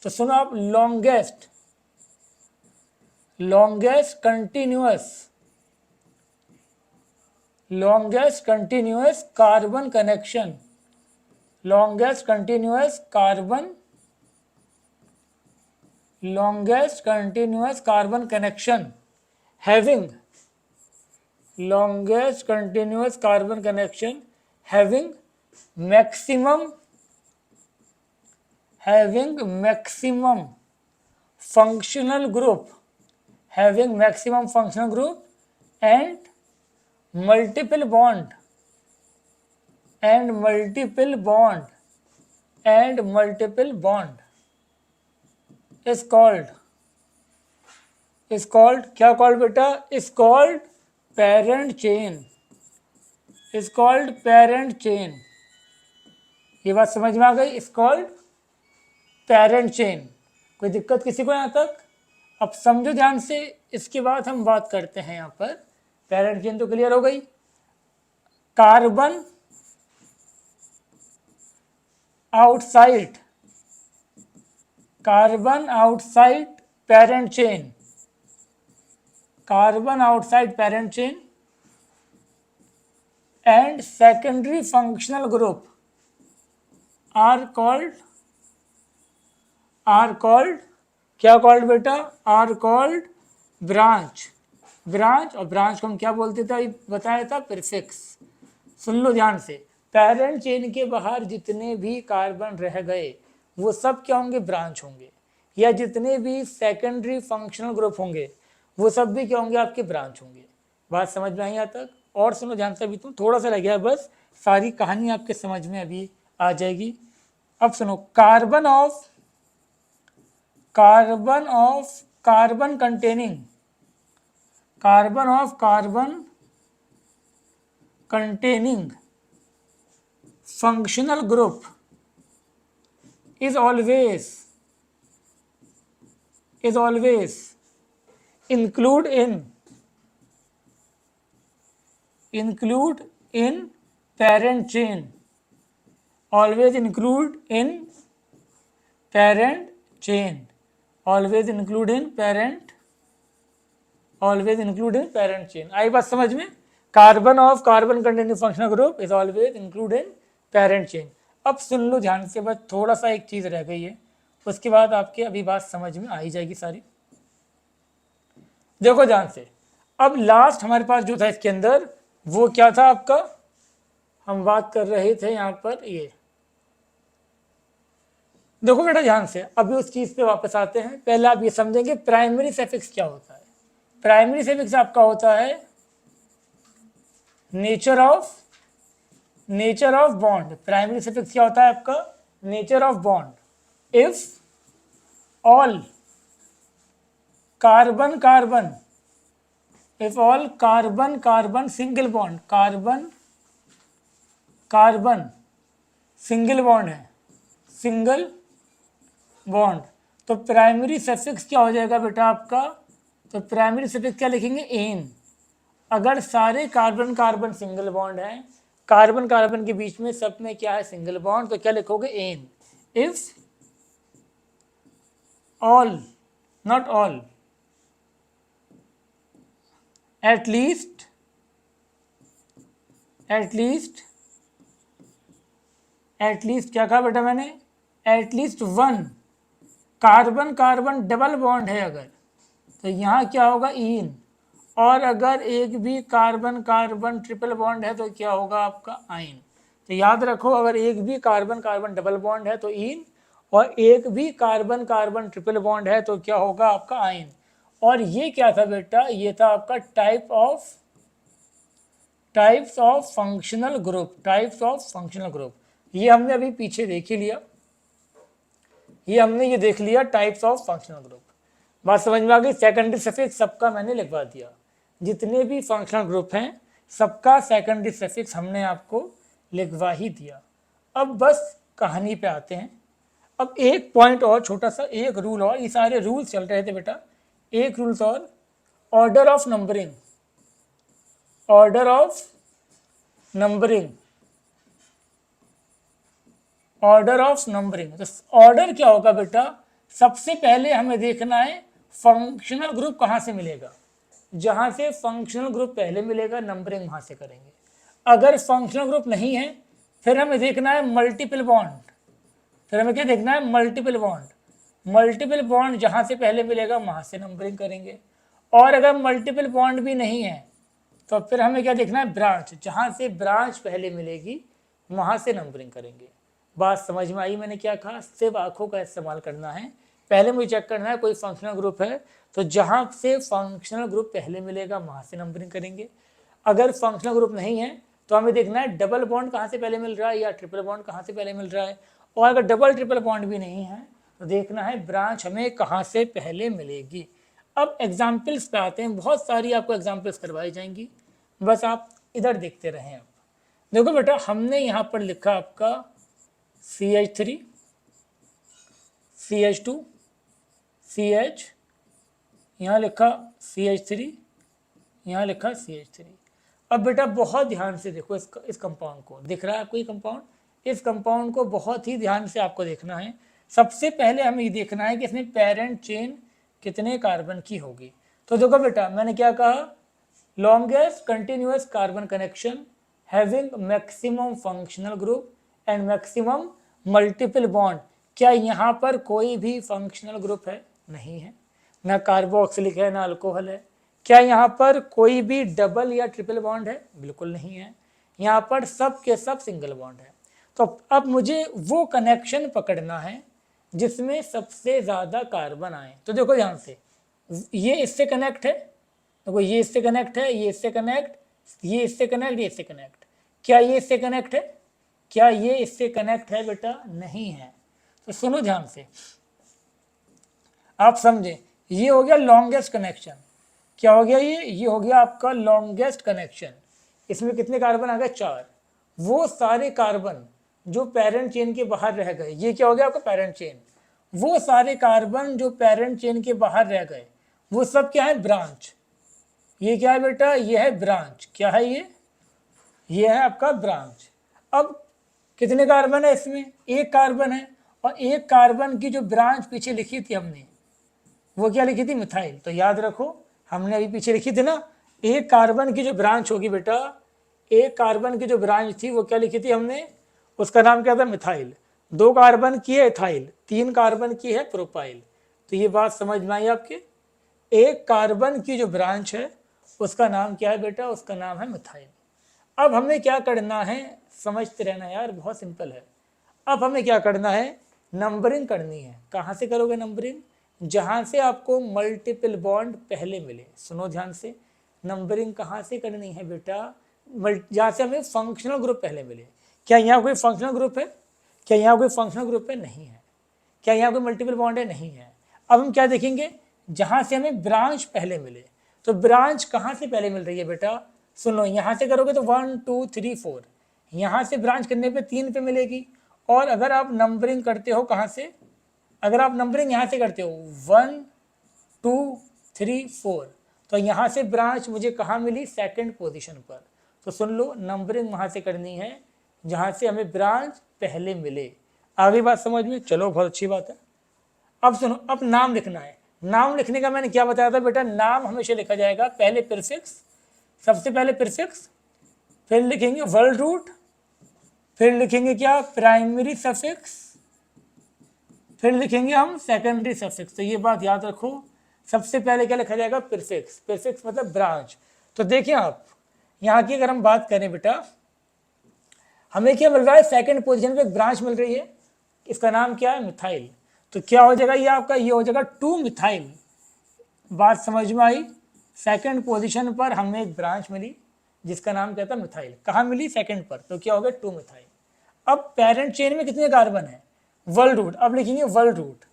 तो सुनो आप, longest continuous carbon connection, longest continuous carbon connection having maximum functional group and multiple bond is called क्या called बेटा, is called parent chain। ये बात समझ में आ गई, is called parent chain। कोई दिक्कत किसी को यहाँ तक? अब समझो ध्यान से, इसके बाद हम बात करते हैं यहाँ पर, पेरेंट चेन तो क्लियर हो गई। Carbon outside parent chain and secondary functional group are called क्या called बेटा, are called branch। और ब्रांच को हम क्या बोलते थे, बताया था, प्रीफिक्स। सुन लो ध्यान से, पेरेंट चेन के बाहर जितने भी कार्बन रह गए वो सब क्या होंगे, ब्रांच होंगे, या जितने भी सेकेंडरी फंक्शनल ग्रुप होंगे वो सब भी क्या होंगे, आपके ब्रांच होंगे। बात समझ में आई यहाँ तक? और सुनो ध्यान से, अभी तुम थोड़ा सा रह गया बस, सारी कहानी आपके समझ में अभी आ जाएगी। अब सुनो, carbon containing functional group is always include in parent chain, always include in parent chain, आई बात समझ में? Carbon containing functional group is always include in parent chain। अब सुन लो ध्यान से, बस थोड़ा सा एक चीज रह गई है, उसके बाद आपके अभी बात समझ में आ ही जाएगी सारी। देखो ध्यान से, अब लास्ट हमारे पास जो था इसके अंदर वो क्या था आपका, हम बात कर रहे थे यहाँ पर, ये देखो बेटा ध्यान से, अभी उस चीज पे वापस आते हैं। पहले आप ये समझेंगे प्राइमरी सफिक्स क्या होता है। प्राइमरी सफिक्स आपका होता है nature of bond. Primary suffix क्या होता है आपका, nature of bond. If all carbon single bond है, सिंगल बॉन्ड, तो प्राइमरी सफिक्स क्या हो जाएगा बेटा आपका, तो प्राइमरी सफिक्स क्या लिखेंगे, एन। अगर सारे कार्बन सिंगल बॉन्ड है, कार्बन के बीच में सब में क्या है, सिंगल बॉन्ड, तो क्या लिखोगे, N. If all, not all, at least क्या कहा बेटा मैंने, at least one carbon double bond है अगर, तो यहाँ क्या होगा, इन। और अगर एक भी कार्बन ट्रिपल बॉन्ड है तो क्या होगा आपका, आइन। तो याद रखो, अगर एक भी कार्बन डबल बॉन्ड है तो इन, और एक भी कार्बन ट्रिपल बॉन्ड है तो क्या होगा आपका, आइन। और ये क्या था बेटा, ये था आपका टाइप्स ऑफ फंक्शनल ग्रुप। ये हमने अभी पीछे देख ही लिया, ये देख लिया टाइप्स ऑफ फंक्शनल ग्रुप। बात समझ में आ गई? सेकेंडरी सफिक्स सबका मैंने लिखवा दिया, जितने भी फंक्शनल ग्रुप हैं सबका सेकेंडरी सफिक्स हमने आपको लिखवा ही दिया। अब बस कहानी पे आते हैं। अब एक पॉइंट और, छोटा सा एक रूल और, ये सारे रूल चल रहे थे बेटा, एक रूल्स और, order of numbering. Order of numbering. तो ऑर्डर क्या होगा बेटा, सबसे पहले हमें देखना है फंक्शनल ग्रुप कहाँ से मिलेगा, जहाँ से फंक्शनल ग्रुप पहले मिलेगा नंबरिंग वहाँ से करेंगे। अगर फंक्शनल ग्रुप नहीं है फिर हमें देखना है मल्टीपल बॉन्ड, फिर हमें क्या देखना है मल्टीपल बॉन्ड। मल्टीपल बॉन्ड जहाँ से पहले मिलेगा वहाँ से नंबरिंग करेंगे। और अगर मल्टीपल बॉन्ड भी नहीं है तो फिर हमें क्या देखना है ब्रांच, जहाँ से ब्रांच पहले मिलेगी वहाँ से नंबरिंग करेंगे। बात समझ में आई मैंने क्या कहा, सिर्फ आँखों का इस्तेमाल करना है। पहले मुझे चेक करना है कोई फंक्शनल ग्रुप है तो जहाँ से फंक्शनल ग्रुप पहले मिलेगा वहाँ से नंबरिंग करेंगे। अगर फंक्शनल ग्रुप नहीं है तो हमें देखना है डबल बॉन्ड कहाँ से पहले मिल रहा है या ट्रिपल बॉन्ड कहाँ से पहले मिल रहा है। और अगर डबल ट्रिपल बॉन्ड भी नहीं है तो देखना है ब्रांच हमें कहाँ से पहले मिलेगी। अब एग्जाम्पल्स पे आते हैं, बहुत सारी आपको एग्जाम्पल्स करवाई जाएंगी, बस आप इधर देखते रहें। आप देखो बेटा, हमने यहाँ पर लिखा आपका CH3 CH2 CH, यहाँ लिखा CH3, यहाँ लिखा CH3। अब बेटा बहुत ध्यान से देखो इस कंपाउंड को, दिख रहा है आपको ये कंपाउंड, इस कंपाउंड को बहुत ही ध्यान से आपको देखना है। सबसे पहले हमें ये देखना है कि इसमें पेरेंट चेन कितने कार्बन की होगी। तो देखो बेटा मैंने क्या कहा, longest continuous carbon connection having maximum functional group and maximum multiple bond. क्या यहाँ पर कोई भी फंक्शनल ग्रुप है? नहीं है, ना कार्बोक्सिलिक है ना अल्कोहल है। क्या यहाँ पर कोई भी डबल या ट्रिपल बॉन्ड है? बिल्कुल नहीं है, यहाँ पर सब के सब सिंगल बॉन्ड है। तो अब मुझे वो कनेक्शन पकड़ना है जिसमें सबसे ज़्यादा कार्बन आए। तो देखो ध्यान से, ये इससे कनेक्ट है, देखो ये इससे कनेक्ट है, ये इससे कनेक्ट, ये इससे कनेक्ट, ये इससे कनेक्ट। क्या ये इससे कनेक्ट है? क्या ये इससे कनेक्ट है बेटा? नहीं है। तो सुनो ध्यान से, आप समझे, ये हो गया लॉन्गेस्ट कनेक्शन। क्या हो गया ये हो गया आपका लॉन्गेस्ट कनेक्शन। इसमें कितने कार्बन आ गए? 4। वो सारे कार्बन जो पेरेंट चेन के बाहर रह गए, ये क्या हो गया आपका पेरेंट चेन। वो सारे कार्बन जो पेरेंट चेन के बाहर रह गए वो सब क्या है? ब्रांच। ये क्या है बेटा? ये है ब्रांच। क्या है ये है आपका ब्रांच। अब कितने कार्बन है इसमें? एक कार्बन है, और एक कार्बन की जो ब्रांच पीछे लिखी थी हमने, वो क्या लिखी थी? मिथाइल। तो याद रखो, हमने अभी पीछे लिखी थी ना, एक कार्बन की जो ब्रांच होगी बेटा, एक कार्बन की जो ब्रांच थी वो क्या लिखी थी हमने? उसका नाम क्या था? मिथाइल। 2 कार्बन की है इथाइल, 3 कार्बन की है प्रोपाइल। तो ये बात समझ में आई आपके? एक कार्बन की जो ब्रांच है उसका नाम क्या है बेटा? उसका नाम है मिथाइल। अब हमें क्या करना है, समझते रहना यार, बहुत सिंपल है। अब हमें क्या करना है? नंबरिंग करनी है। कहाँ से करोगे नंबरिंग? जहाँ से आपको मल्टीपल बॉन्ड पहले मिले। सुनो ध्यान से, नंबरिंग कहाँ से करनी है बेटा? जहाँ से हमें फंक्शनल ग्रुप पहले मिले। क्या यहाँ कोई फंक्शनल ग्रुप है? क्या यहाँ कोई फंक्शनल ग्रुप है? नहीं है। क्या यहाँ कोई मल्टीपल बॉन्ड है? नहीं है। अब हम क्या देखेंगे? जहाँ से हमें ब्रांच पहले मिले। तो ब्रांच कहाँ से पहले मिल रही है बेटा? सुनो, यहाँ से करोगे तो 1 2 3 4, यहाँ से ब्रांच करने पे 3 पे मिलेगी। और अगर आप नंबरिंग करते हो कहाँ से? अगर आप नंबरिंग यहाँ से करते हो 1 2 3 4, तो यहाँ से ब्रांच मुझे कहाँ मिली? सेकंड पोजीशन पर। तो सुन लो, नंबरिंग वहाँ से करनी है जहाँ से हमें ब्रांच पहले मिले। आगे बात समझ में? चलो बहुत अच्छी बात है। अब सुनो, अब नाम लिखना है। नाम लिखने का मैंने क्या बताया था बेटा? नाम हमेशा लिखा जाएगा पहले प्रीफिक्स, सबसे पहले प्रीफिक्स, फिर लिखेंगे वर्ड रूट, फिर लिखेंगे क्या? प्राइमरी सफिक्स, फिर लिखेंगे हम सेकेंडरी सफिक्स। तो ये बात याद रखो, सबसे पहले क्या लिखा जाएगा? प्रीफिक्स। प्रीफिक्स मतलब ब्रांच। तो देखिए आप, यहाँ की अगर हम बात करें बेटा, हमें क्या मिल रहा है? सेकंड पोजीशन पे एक ब्रांच मिल रही है, इसका नाम क्या है? मिथाइल। तो क्या हो जाएगा ये आपका? ये हो जाएगा 2 मिथाइल। बात समझ में आई? सेकंड पोजीशन पर हमें एक ब्रांच मिली जिसका नाम क्या था? मिथाइल। कहाँ मिली? सेकंड पर। तो क्या हो गया? 2 मिथाइल। अब पेरेंट चेन में कितने कार्बन है? Word root. अब लिखेंगे वर्ड रूट।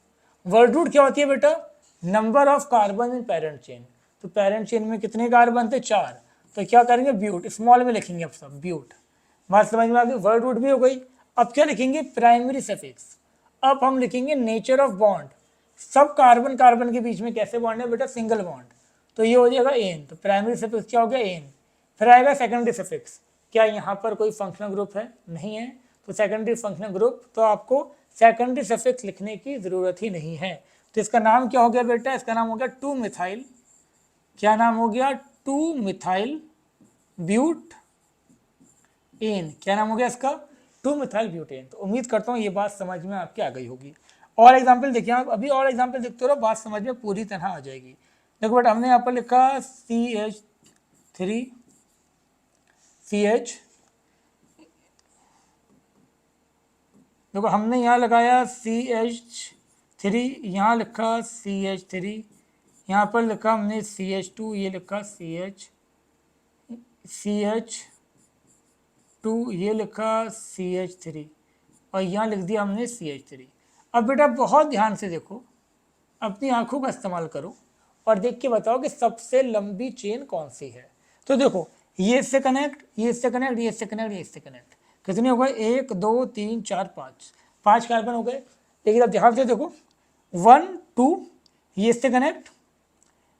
वर्ड रूट क्या होती है बेटा? Number of carbon in parent chain. तो पेरेंट चेन में कितने कार्बन थे? 4। तो क्या करेंगे? ब्यूट, स्मॉल में लिखेंगे अब सब, ब्यूट। बात समझ में आ गई? वर्ड रूट भी हो गई। अब क्या लिखेंगे? Primary suffix. अब हम लिखेंगे नेचर ऑफ बॉन्ड। सब कार्बन कार्बन के बीच में कैसे बॉन्ड है बेटा? Single bond. तो ये हो जाएगा एन। तो प्राइमरी सफिक्स क्या हो गया? एन। फिर आएगा सेकेंडरी सफिक्स। क्या यहाँ पर कोई फंक्शनल ग्रुप है? नहीं है। तो सेकेंडरी फंक्शनल ग्रुप, तो आपको सेकेंडरी सफिक्स लिखने की जरूरत ही नहीं है। तो इसका नाम क्या हो गया बेटा, इसका नाम हो गया 2 मिथाइल, क्या नाम हो गया, 2 मिथाइल ब्यूट एन, क्या नाम हो गया इसका, 2 मिथाइल ब्यूटेन। तो उम्मीद करता हूँ ये बात समझ में आपके आ गई होगी। और एग्जाम्पल देखिए आप, अभी और एग्जाम्पल देखते रहो, बात समझ में पूरी तरह आ जाएगी। देखो बेटा हमने यहाँ पर लिखा CH3 CH, देखो हमने यहाँ लगाया CH3, यहाँ लिखा CH3, यहाँ पर लिखा हमने CH2, ये लिखा CH2, ये लिखा CH3, और यहाँ लिख दिया हमने CH3। अब बेटा बहुत ध्यान से देखो, अपनी आंखों का इस्तेमाल करो और देख के बताओ कि सबसे लंबी चेन कौन सी है। तो देखो ये इससे कनेक्ट, ये इससे कनेक्ट, ये इससे कनेक्ट, ये इससे कनेक्ट, कितने हो गए, 1 2 3 4 5 कार्बन हो गए। लेकिन अब ध्यान से देखो 1 2, ये इससे कनेक्ट,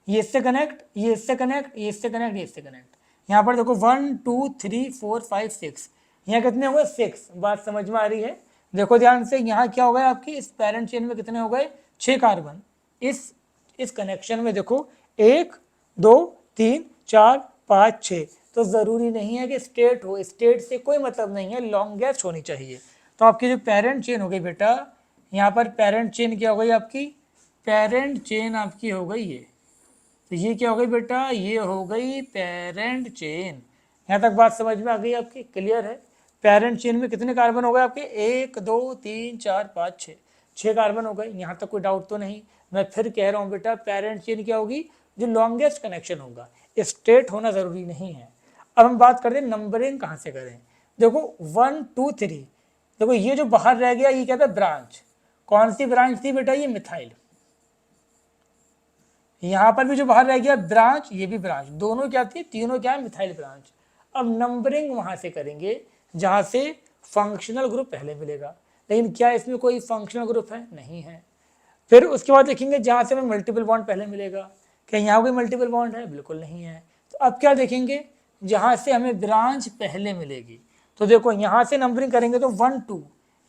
ये इससे कनेक्ट, ये इससे कनेक्ट, ये इससे कनेक्ट, ये इससे कनेक्ट। यहाँ पर देखो 1 2 3 4 5 6, यहाँ कितने हो गए 6। बात समझ में आ रही है। देखो ध्यान से, यहाँ क्या हो गया आपकी इस पेरेंट चेन में कितने हो गए, 6 कार्बन। इस कनेक्शन में देखो 1 2 3 4 5 6। तो ज़रूरी नहीं है कि स्टेट हो, स्टेट से कोई मतलब नहीं है, लॉन्गेस्ट होनी चाहिए। तो आपकी जो पेरेंट चेन हो गई बेटा, यहाँ पर पेरेंट चेन क्या हो गई आपकी, पेरेंट चेन आपकी हो गई ये। तो ये क्या हो गई बेटा, ये हो गई पेरेंट चेन। यहाँ तक बात समझ में आ गई आपकी, क्लियर है। पेरेंट चेन में कितने कार्बन हो गए आपके, 1 2 3 4 5 6, 6 कार्बन हो गए। यहाँ तक कोई डाउट तो नहीं। मैं फिर कह रहा हूँ बेटा, पेरेंट चेन क्या होगी, जो लॉन्गेस्ट कनेक्शन होगा, स्ट्रेट होना ज़रूरी नहीं है। अब हम बात करते हैं नंबरिंग कहाँ से करें। देखो 1 2 3, देखो ये जो बाहर रह गया ये क्या था, ब्रांच। कौन सी ब्रांच थी बेटा, ये मिथाइल। यहाँ पर भी जो बाहर रह गया ब्रांच, ये भी ब्रांच, दोनों क्या थी, तीनों क्या है, मिथाइल ब्रांच। अब नंबरिंग वहां से करेंगे जहां से फंक्शनल ग्रुप पहले मिलेगा। लेकिन क्या इसमें कोई फंक्शनल ग्रुप है, नहीं है। फिर उसके बाद देखेंगे जहां से हमें मल्टीपल बॉन्ड पहले मिलेगा, क्या यहाँ कोई मल्टीपल बॉन्ड है, बिल्कुल नहीं है। तो अब क्या देखेंगे, जहां से हमें ब्रांच पहले मिलेगी। तो देखो यहाँ से नंबरिंग करेंगे तो 1 2,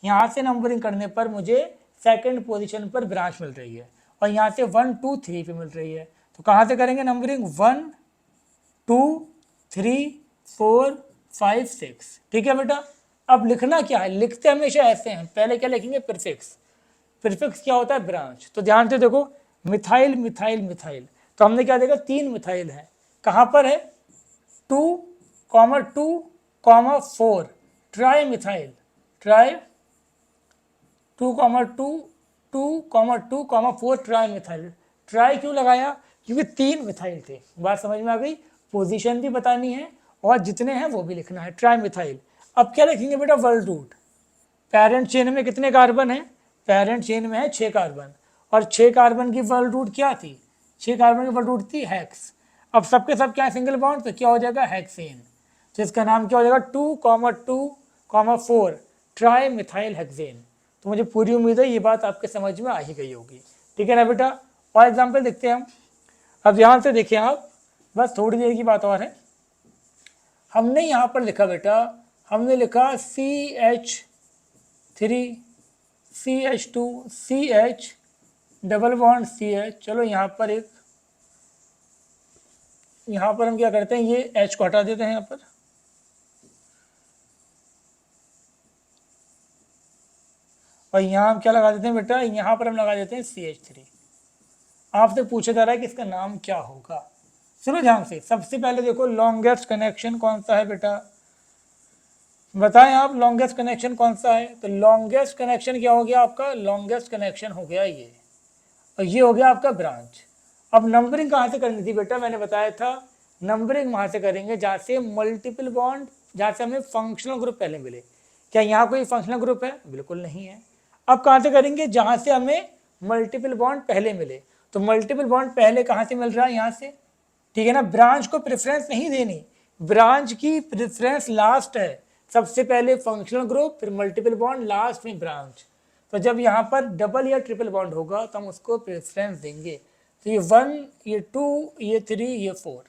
यहाँ से नंबरिंग करने पर मुझे सेकंड पोजीशन पर ब्रांच मिल रही है, और यहाँ से 1 2 3 पे मिल रही है। तो कहाँ से करेंगे नंबरिंग, 1 2 3 4 5 6, ठीक है बेटा। अब लिखना क्या है, लिखते हमेशा ऐसे हैं, पहले क्या लिखेंगे, प्रीफिक्स। प्रीफिक्स क्या होता है, ब्रांच। तो ध्यान से देखो, मिथाइल मिथाइल मिथाइल, तो हमने क्या देखा, 3 मिथाइल है। कहाँ पर है, 2 4 tri methyl, try 2 2 4 tri methyl. Try क्यों लगाया, क्योंकि 3 मिथाइल थे। बात समझ में आ गई। पोजीशन भी बतानी है और जितने हैं वो भी लिखना है, ट्राई मिथाइल। अब क्या लिखेंगे बेटा, वर्ल्ड रूट। पेरेंट चेन में कितने कार्बन है, पेरेंट चेन में है 6 कार्बन, और 6 कार्बन की वर्ल्ड रूट क्या थी, 6 कार्बन की वर्ल्ड रूट थी हेक्स। अब सबके सब क्या है, सिंगल बॉन्ड, तो क्या हो जाएगा, हेक्सेन। तो इसका नाम क्या हो जाएगा, 2 4 ट्राई मिथाइल हेक्सेन। तो मुझे पूरी उम्मीद है ये बात आपके समझ में आ ही गई होगी, ठीक है ना बेटा। और एग्जाम्पल देखते हैं हम। अब ध्यान से देखिए आप, बस थोड़ी देर की बात और है। हमने यहाँ पर लिखा बेटा, हमने लिखा CH3 CH2 CH double bond CH। चलो यहाँ पर हम क्या करते हैं, ये H को हटा देते हैं यहाँ पर, और यहाँ हम क्या लगा देते हैं बेटा, यहाँ पर हम लगा देते हैं CH3। आपसे पूछा जा रहा है कि इसका नाम क्या होगा। सुनो ध्यान से, सबसे पहले देखो लॉन्गेस्ट कनेक्शन कौन सा है बेटा, बताएं आप, लॉन्गेस्ट कनेक्शन कौन सा है। तो लॉन्गेस्ट कनेक्शन क्या हो गया आपका, लॉन्गेस्ट कनेक्शन हो गया ये, और ये हो गया आपका ब्रांच। अब नंबरिंग कहाँ से करनी थी बेटा, मैंने बताया था नंबरिंग वहाँ से करेंगे जहाँ से मल्टीपल बॉन्ड, जहाँ से हमें फंक्शनल ग्रुप पहले मिले। क्या यहाँ कोई फंक्शनल ग्रुप है, बिल्कुल नहीं है। अब कहाँ से करेंगे, जहाँ से हमें मल्टीपल बॉन्ड पहले मिले। तो मल्टीपल बॉन्ड पहले कहाँ से मिल रहा है, यहाँ से, ठीक है ना। ब्रांच को प्रेफरेंस नहीं देनी, ब्रांच की प्रेफरेंस लास्ट है। सबसे पहले फंक्शनल ग्रुप, फिर मल्टीपल बॉन्ड, लास्ट में ब्रांच। तो जब यहाँ पर डबल या ट्रिपल बॉन्ड होगा तो हम उसको प्रेफरेंस देंगे। तो ये 1, ये 2, ये 3, ये 4।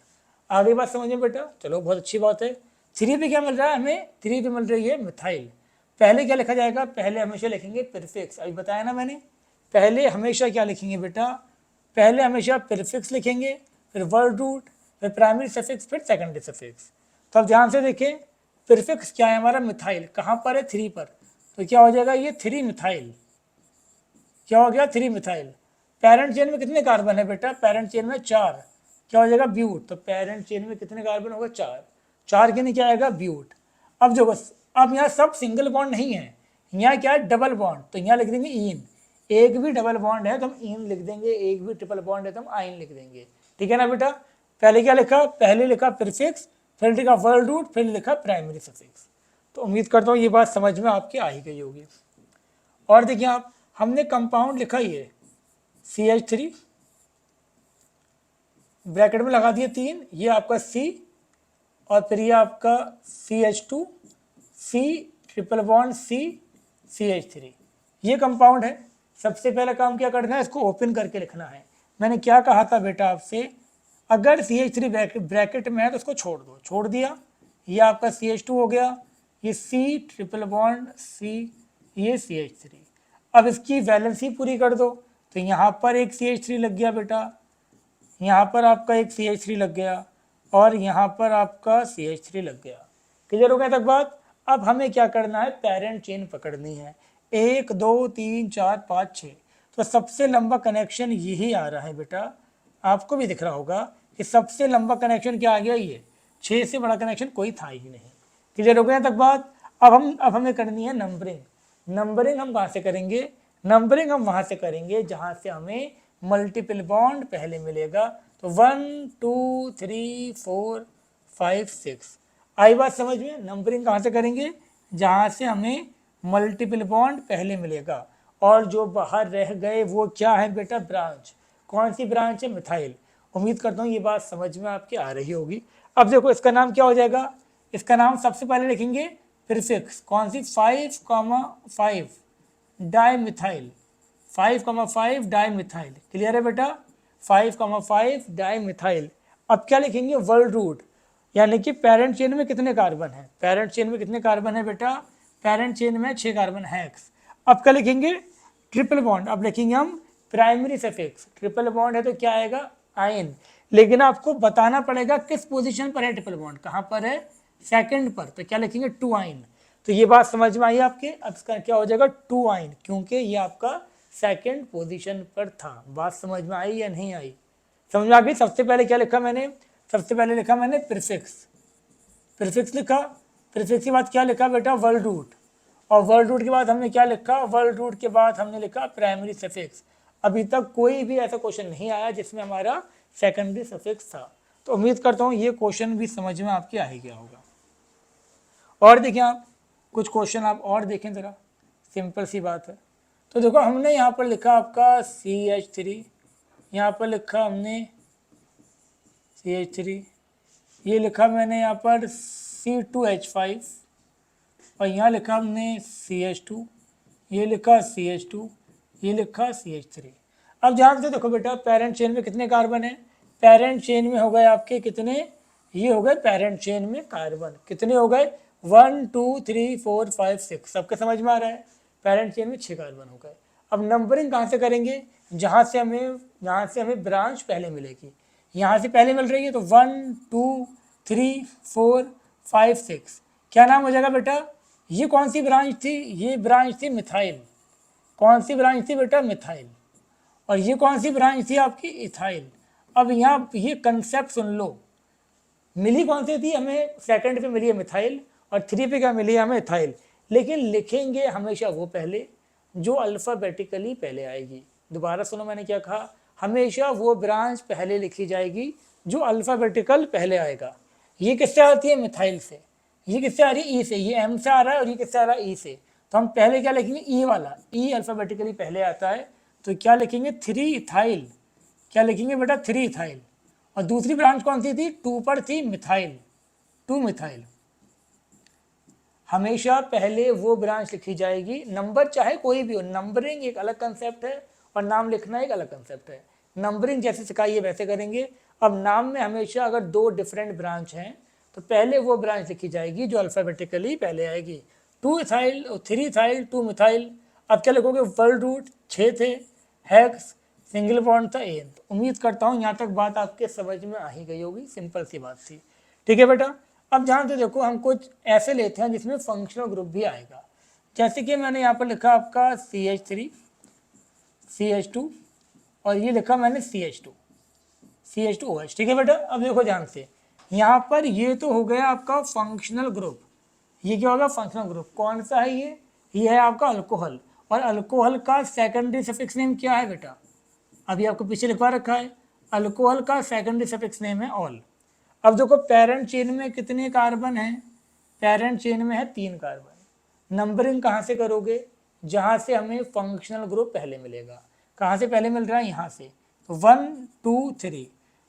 आगे बात समझिए बेटा, चलो बहुत अच्छी बात है। 3 पे क्या मिल रहा है हमें, 3 पे मिल रही है मिथाइल। पहले क्या लिखा जाएगा, पहले हमेशा लिखेंगे प्रीफिक्स, अभी बताया ना मैंने, पहले हमेशा क्या लिखेंगे बेटा, पहले हमेशा प्रीफिक्स लिखेंगे, फिर वर्ड रूट, फिर प्राइमरी सफिक्स, फिर सेकेंडरी सफिक्स। तो अब ध्यान से देखें, प्रीफिक्स क्या है हमारा, मिथाइल, कहाँ पर है, 3 पर, तो क्या हो जाएगा ये 3 मिथाइल, क्या हो गया 3 मिथाइल। पेरेंट चेन में कितने कार्बन है बेटा, पेरेंट चेन में 4, क्या हो जाएगा ब्यूट, तो पेरेंट चेन में कितने कार्बन होगा 4, 4 के नहीं क्या आएगा ब्यूट। अब जो अब यहाँ सब सिंगल बॉन्ड नहीं है, यहाँ क्या है डबल बॉन्ड, तो यहाँ लिख देंगे इन, एक भी डबल बॉन्ड है तो हम इन लिख देंगे, एक भी ट्रिपल बॉन्ड है तो हम आइन लिख देंगे, ठीक है ना बेटा। पहले क्या लिखा, पहले लिखा प्रीफिक्स, फिर लिखा वर्ड रूट, फिर लिखा प्राइमरी सफिक्स। तो उम्मीद करता हूँ ये बात समझ में आपकी आ ही गई होगी। और देखिए आप, हमने कंपाउंड लिखा ये CH3, ब्रैकेट में लगा दिए 3, ये आपका C, और फिर ये आपका CH2, C triple bond C, CH3, ये कंपाउंड है। सबसे पहला काम क्या करना है, इसको ओपन करके लिखना है। मैंने क्या कहा था बेटा आपसे, अगर CH3 ब्रैकेट में है तो उसको छोड़ दो, छोड़ दिया, ये आपका CH2 हो गया, ये C ट्रिपल बॉन्ड C, ये CH3। अब इसकी वैलेंसी पूरी कर दो, तो यहाँ पर एक CH3 लग गया बेटा, यहाँ पर आपका एक CH3 लग गया, और यहाँ पर आपका CH3 लग गया। क्लियर हो गया तक बात। अब हमें क्या करना है, पेरेंट चेन पकड़नी है, 1 2 3 4 5 6, तो सबसे लंबा कनेक्शन यही आ रहा है बेटा, आपको भी दिख रहा होगा कि सबसे लंबा कनेक्शन क्या आ गया, ये 6 से बड़ा कनेक्शन कोई था ही नहीं। क्लियर हो गया तक बात। अब हमें करनी है नंबरिंग। नंबरिंग हम कहाँ से करेंगे, नंबरिंग हम वहाँ से करेंगे जहाँ से हमें मल्टीपल बॉन्ड पहले मिलेगा। तो 1 2 3 4 5 6, आई बात समझ में। नंबरिंग कहाँ से करेंगे, जहाँ से हमें मल्टीपल बॉन्ड पहले मिलेगा, और जो बाहर रह गए वो क्या है बेटा, ब्रांच। कौन सी ब्रांच है, मिथाइल। उम्मीद करता हूँ ये बात समझ में आपकी आ रही होगी। अब देखो इसका नाम क्या हो जाएगा, इसका नाम सबसे पहले लिखेंगे प्रीफिक्स, कौन सी 5,5 डाईमिथाइल, 5,5 डाईमिथाइल। क्लियर है बेटा, 5,5 डाईमिथाइल। अब क्या लिखेंगे, वर्ड रूट, यानी कि पेरेंट चेन में कितने कार्बन है, पेरेंट चेन में कितने कार्बन है बेटा, पेरेंट चेन में 6 कार्बन है हेक्स। अब क्या लिखेंगे, ट्रिपल बॉन्ड, अब लिखेंगे हम प्राइमरी सफिक्स, ट्रिपल बॉन्ड है तो क्या आएगा, आयन। लेकिन आपको बताना पड़ेगा किस पोजीशन पर है ट्रिपल बॉन्ड, कहाँ पर है, सेकंड पर, तो क्या लिखेंगे 2 आइन। तो ये बात समझ में आई आपके। अब इसका क्या हो जाएगा 2 आइन, क्योंकि ये आपका सेकंड पोजीशन पर था। बात समझ में आई या नहीं आई, समझ में आ गई। सबसे पहले क्या लिखा मैंने, सबसे पहले लिखा मैंने प्रीफिक्स, प्रीफिक्स लिखा, प्रीफिक्स के बाद क्या लिखा बेटा, वर्ड रूट, और वर्ड रूट के बाद हमने क्या लिखा, वर्ड रूट के बाद हमने लिखा प्राइमरी सफिक्स। अभी तक कोई भी ऐसा क्वेश्चन नहीं आया जिसमें हमारा सेकेंडरी सफिक्स था। तो उम्मीद करता हूँ ये क्वेश्चन भी समझ में आपके आ ही गया होगा। और देखिए आप, कुछ क्वेश्चन आप और देखें ज़रा, सिंपल सी बात है। तो देखो हमने यहाँ पर लिखा आपका CH3, यहाँ पर लिखा हमने CH3, ये लिखा मैंने यहाँ पर C2H5, और यहाँ लिखा हमने CH2, ये लिखा CH2, ये लिखा CH3। अब ध्यान से देखो बेटा, पेरेंट चेन में कितने कार्बन है, पेरेंट चेन में हो गए आपके कितने, ये हो गए पेरेंट चेन में कार्बन कितने हो गए, 1 2 3 4 5 6, सबके समझ में आ रहा है, पेरेंट चेन में 6 कार्बन हो गए। अब नंबरिंग कहाँ से करेंगे, जहाँ से हमें ब्रांच पहले मिलेगी, यहाँ से पहले मिल रही है तो 1 2 3 4 5 6, क्या नाम हो जाएगा बेटा, ये कौन सी ब्रांच थी, ये ब्रांच थी मिथाइल। कौन सी ब्रांच थी बेटा, मिथाइल। और ये कौन सी ब्रांच थी आपकी, इथाइल। अब यहाँ ये कंसेप्ट सुन लो, मिली कौन सी थी हमें, सेकंड पे मिली है मिथाइल, और 3 पे क्या मिली है हमें, इथाइल। लेकिन लिखेंगे हमेशा वो पहले जो अल्फ़ाबेटिकली पहले आएगी। दोबारा सुनो मैंने क्या कहा, हमेशा वो ब्रांच पहले लिखी जाएगी जो अल्फ़ाबेटिकल पहले आएगा। ये किससे आती है, मिथाइल से। ये किससे आ रही है, ई से, ये एम से आ रहा है, और ये किससे आ रहा है, ई से। तो हम पहले क्या लिखेंगे, ई वाला, ई अल्फ़ाबेटिकली पहले आता है, तो क्या लिखेंगे 3 इथाइल, क्या लिखेंगे बेटा 3 इथाइल। और दूसरी ब्रांच कौन सी थी, 2 पर थी मिथाइल, 2 मिथाइल। हमेशा पहले वो ब्रांच लिखी जाएगी, नंबर चाहे कोई भी हो। नंबरिंग एक अलग कंसेप्ट है और नाम लिखना एक अलग कंसेप्ट है। नंबरिंग जैसे सिखाई है वैसे करेंगे। अब नाम में हमेशा अगर 2 डिफरेंट ब्रांच हैं तो पहले वो ब्रांच लिखी जाएगी जो अल्फ़ाबेटिकली पहले आएगी। 2 इथाइल, 3 इथाइल, 2 मिथाइल। अब क्या लिखोगे, वर्ड रूट 6 थे, हेक्स, सिंगल बॉन्ड था एन। उम्मीद करता हूँ यहाँ तक बात आपके समझ में आ ही गई होगी, सिंपल सी बात थी। ठीक है बेटा, अब जहाँ से देखो हम कुछ ऐसे लेते हैं जिसमें फंक्शनल ग्रुप भी आएगा, जैसे कि मैंने यहाँ पर लिखा आपका CH3, CH2 और ये लिखा मैंने CH2, CH2OH। ठीक है बेटा, अब देखो ध्यान से, यहाँ पर ये तो हो गया आपका फंक्शनल ग्रुप। ये क्या होगा, फंक्शनल ग्रुप। कौन सा है ये है आपका अल्कोहल। और अल्कोहल का सेकेंडरी सफिक्स नेम क्या है बेटा, अभी आपको पीछे लिखवा रखा है, अल्कोहल का सेकेंडरी सफिक्स नेम है ऑल। अब देखो पेरेंट चेन में कितने कार्बन हैं, पेरेंट चेन में है 3 कार्बन। नंबरिंग कहाँ से करोगे, जहाँ से हमें फंक्शनल ग्रुप पहले मिलेगा। कहाँ से पहले मिल रहा है, यहाँ से, तो 1 2 3।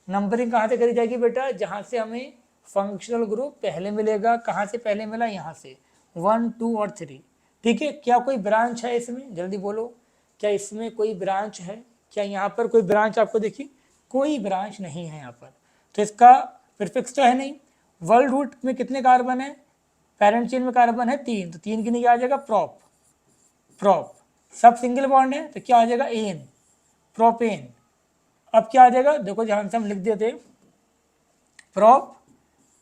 नंबरिंग कहाँ से करी जाएगी बेटा, जहाँ से हमें फंक्शनल ग्रुप पहले मिलेगा। कहाँ से पहले मिला, यहाँ से, 1 2 और 3। ठीक है, क्या कोई ब्रांच है इसमें, जल्दी बोलो, क्या इसमें कोई ब्रांच है, क्या यहाँ पर कोई ब्रांच आपको देखी, कोई ब्रांच नहीं है यहाँ पर, तो इसका प्रीफिक्स तो है नहीं। वर्ड रूट में कितने कार्बन है, पेरेंट चेन में कार्बन है 3, तो 3 के लिए क्या आ जाएगा, प्रोप, प्रोप। सब सिंगल बॉन्ड है तो क्या आ जाएगा, एन, प्रोपेन। अब क्या आ जाएगा, देखो ध्यान से हम लिख देते, प्रोप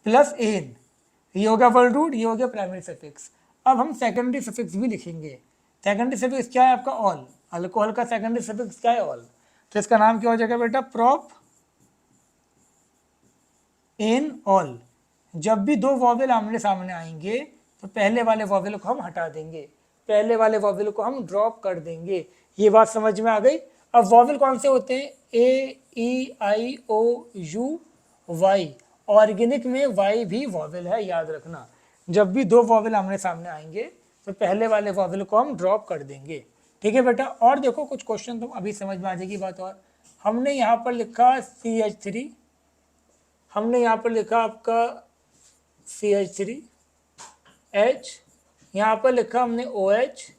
प्लस एन, ये हो गया वर्ड रूट, ये हो गया प्राइमरी सफिक्स। अब हम सेकेंडरी सफिक्स भी लिखेंगे। सेकेंडरी सफिक्स क्या है आपका, ऑल। अल्कोहल का सेकेंडरी सफिक्स क्या है, ऑल। तो इसका नाम क्या हो जाएगा बेटा, प्रोप एन ऑल। जब भी 2 वॉवेल आमने सामने आएंगे तो पहले वाले वॉवेल को हम हटा देंगे, पहले वाले वॉवेल को हम ड्रॉप कर देंगे। ये बात समझ में आ गई। अब वॉवेल कौन से होते हैं, AEIOU Y। ऑर्गेनिक में Y भी वॉवेल है, याद रखना। जब भी 2 वॉवेल आमने सामने आएंगे तो पहले वाले वॉवेल को हम ड्रॉप कर देंगे। ठीक है बेटा, और देखो कुछ क्वेश्चन तो अभी समझ में आ जाएगी बात। और हमने यहाँ पर लिखा CH3, हमने यहाँ पर लिखा आपका CH3H, यहाँ पर लिखा हमने OH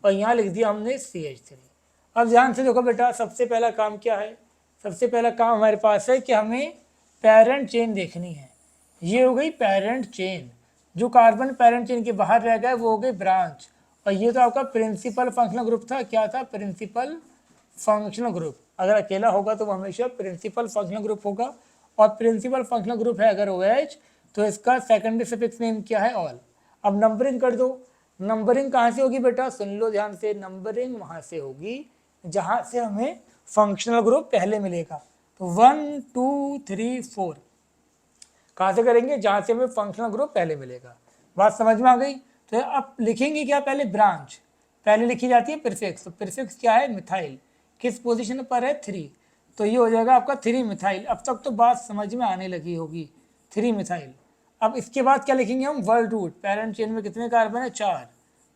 और यहाँ लिख दिया हमने CH3। अब ध्यान से देखो बेटा, सबसे पहला काम क्या है, सबसे पहला काम हमारे पास है कि हमें पेरेंट चेन देखनी है। ये हो गई पेरेंट चेन, जो कार्बन पेरेंट चेन के बाहर रह गए वो हो गई ब्रांच। और ये तो आपका प्रिंसिपल फंक्शनल ग्रुप था, क्या था, प्रिंसिपल फंक्शनल ग्रुप। अगर अकेला होगा तो वो हमेशा प्रिंसिपल फंक्शनल ग्रुप होगा, और प्रिंसिपल फंक्शनल ग्रुप है अगर OH तो इसका सेकेंडरी सफिक्स नेम क्या है, ऑल। अब नंबरिंग कर दो। नंबरिंग कहाँ से होगी बेटा, सुन लो ध्यान से, नंबरिंग वहाँ से होगी जहाँ से हमें फंक्शनल ग्रुप पहले मिलेगा। तो 1 2 3 4 कहाँ से करेंगे, जहाँ से हमें फंक्शनल ग्रुप पहले मिलेगा। बात समझ में आ गई। तो अब लिखेंगे क्या, पहले ब्रांच, पहले लिखी जाती है प्रीफिक्स। तो प्रीफिक्स क्या है, मिथाइल, किस पोजीशन पर है, 3, तो ये हो जाएगा आपका 3 मिथाइल। अब तक तो बात समझ में आने लगी होगी, 3 मिथाइल। अब इसके बाद क्या लिखेंगे हम, वर्ड रूट, पेरेंट चेन में कितने कार्बन है, 4,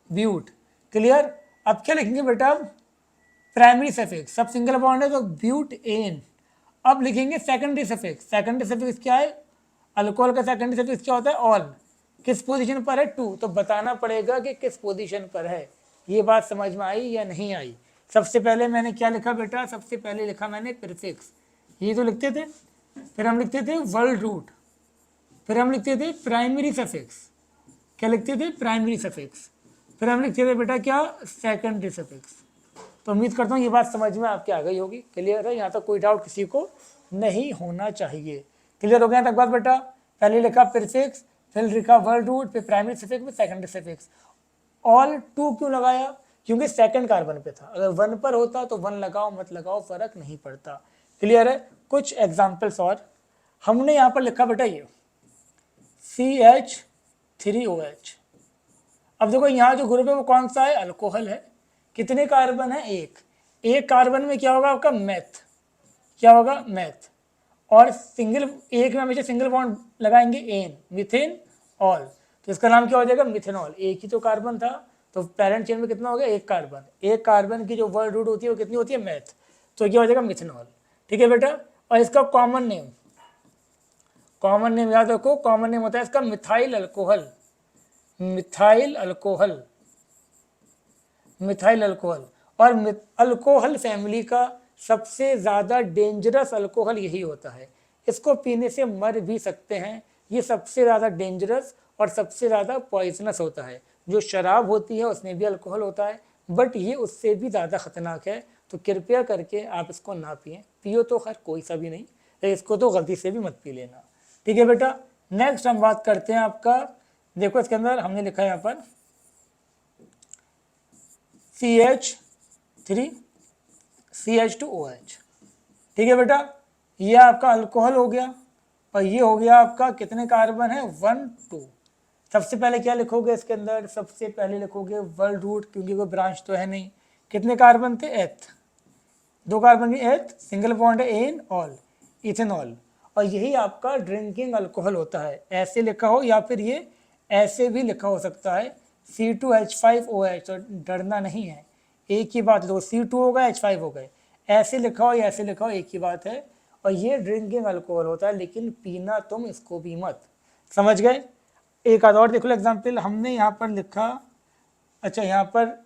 ब्यूट। क्लियर। अब क्या लिखेंगे बेटा, प्राइमरी सफिक्स, सब सिंगल बॉन्ड है तो ब्यूट एन। अब लिखेंगे सेकेंडरी सफिक्स, सेकेंडरी सफिक्स क्या है, अल्कोहल का सेकेंडरी सफिक्स क्या होता है, ऑल। किस पोजीशन पर है, 2, तो बताना पड़ेगा कि किस पोजीशन पर है। ये बात समझ में आई या नहीं आई। सबसे पहले मैंने क्या लिखा बेटा, सबसे पहले लिखा मैंने प्रीफिक्स, ये तो लिखते थे। फिर हम लिखते थे वर्ड रूट, फिर हम लिखते थे प्राइमरी सफिक्स, क्या लिखते थे, प्राइमरी सफिक्स। फिर हम लिखते थे बेटा क्या, सेकेंडरी सफिक्स। तो उम्मीद करता हूँ ये बात समझ में आपके आ गई होगी। क्लियर है, यहाँ तक कोई डाउट किसी को नहीं होना चाहिए। क्लियर हो गया तक बात बेटा। पहले लिखा प्रीफिक्स, फिर लिखा वर्ड रूट, फिर प्राइमरी सफिक्स, फिर सेकेंडरी सफिक्स। ऑल 2 क्यों लगाया, क्योंकि सेकंड कार्बन पे था। अगर 1 पर होता तो 1 लगाओ मत लगाओ फर्क नहीं पड़ता। क्लियर है। कुछ एग्जाम्पल्स और हमने यहाँ पर लिखा बेटा, ये CH3OH। अब देखो यहाँ जो ग्रुप है वो कौन सा है, अल्कोहल है। कितने कार्बन है, एक कार्बन में क्या होगा आपका, मेथ, क्या होगा, मेथ। और सिंगल, एक में हमेशा सिंगल बॉन्ड लगाएंगे, एन, मिथेन ऑल, तो इसका नाम क्या हो जाएगा, मिथेनॉल। एक ही तो कार्बन था, तो पेरेंट चेन में कितना हो गया, एक कार्बन। एक कार्बन की जो वर्ड रूट होती है वो कितनी होती है, मेथ, तो क्या हो जाएगा, मिथेनॉल। ठीक है बेटा। और इसका कॉमन नेम, कॉमन नेम याद रखो, कॉमन नेम होता है इसका methyl alcohol, methyl alcohol, methyl alcohol. और अल्कोहल फैमिली का सबसे ज़्यादा डेंजरस अल्कोहल यही होता है। इसको पीने से मर भी सकते हैं, ये सबसे ज़्यादा डेंजरस और सबसे ज़्यादा पॉइजनस होता है। जो शराब होती है उसमें भी अल्कोहल होता है, बट ये उससे भी ज़्यादा खतरनाक है। तो कृपया करके आप इसको ना पिएं। पियो तो खैर कोई सा भी नहीं, इसको तो गलती से भी मत पी लेना। ठीक है बेटा। नेक्स्ट हम बात करते हैं आपका, देखो इसके अंदर हमने लिखा है यहाँ पर CH3CH2OH। ठीक है बेटा, ये आपका अल्कोहल हो गया और ये हो गया आपका कितने कार्बन है 1 2। सबसे पहले क्या लिखोगे इसके अंदर, सबसे पहले लिखोगे वर्ल्ड रूट, क्योंकि कोई ब्रांच तो है नहीं। कितने कार्बन थे, एथ, 2 कार्बन की एथ, सिंगल बॉन्ड है एन ऑल, इथेनॉल। और यही आपका ड्रिंकिंग अल्कोहल होता है। ऐसे लिखा हो या फिर ये ऐसे भी लिखा हो सकता है C2H5OH। तो डरना नहीं है, एक ही बात है। तो C2 हो गया, H5 हो गए, ऐसे लिखा हो या ऐसे लिखा हो एक ही बात है। और ये ड्रिंकिंग अल्कोहल होता है, लेकिन पीना तुम इसको भी मत। समझ गए। एक आध और देख लो एग्जाम्पल, हमने यहाँ पर लिखा, अच्छा यहाँ पर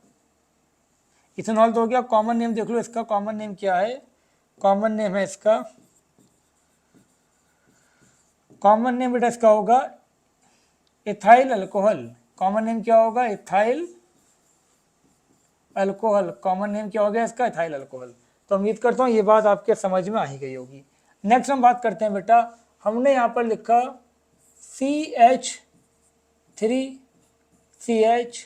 इथेनॉल तो हो गया। कॉमन नेम देख लो इसका, कॉमन नेम क्या है, कॉमन नेम है इसका, कॉमन नेम बेटा इसका होगा इथाइल अल्कोहल। कॉमन नेम क्या होगा, इथाइल अल्कोहल। कॉमन नेम क्या हो गया इसका, इथाइल अल्कोहल। तो उम्मीद करता हूँ ये बात आपके समझ में आ ही गई होगी। नेक्स्ट हम बात करते हैं बेटा, हमने यहाँ पर लिखा CH3CH,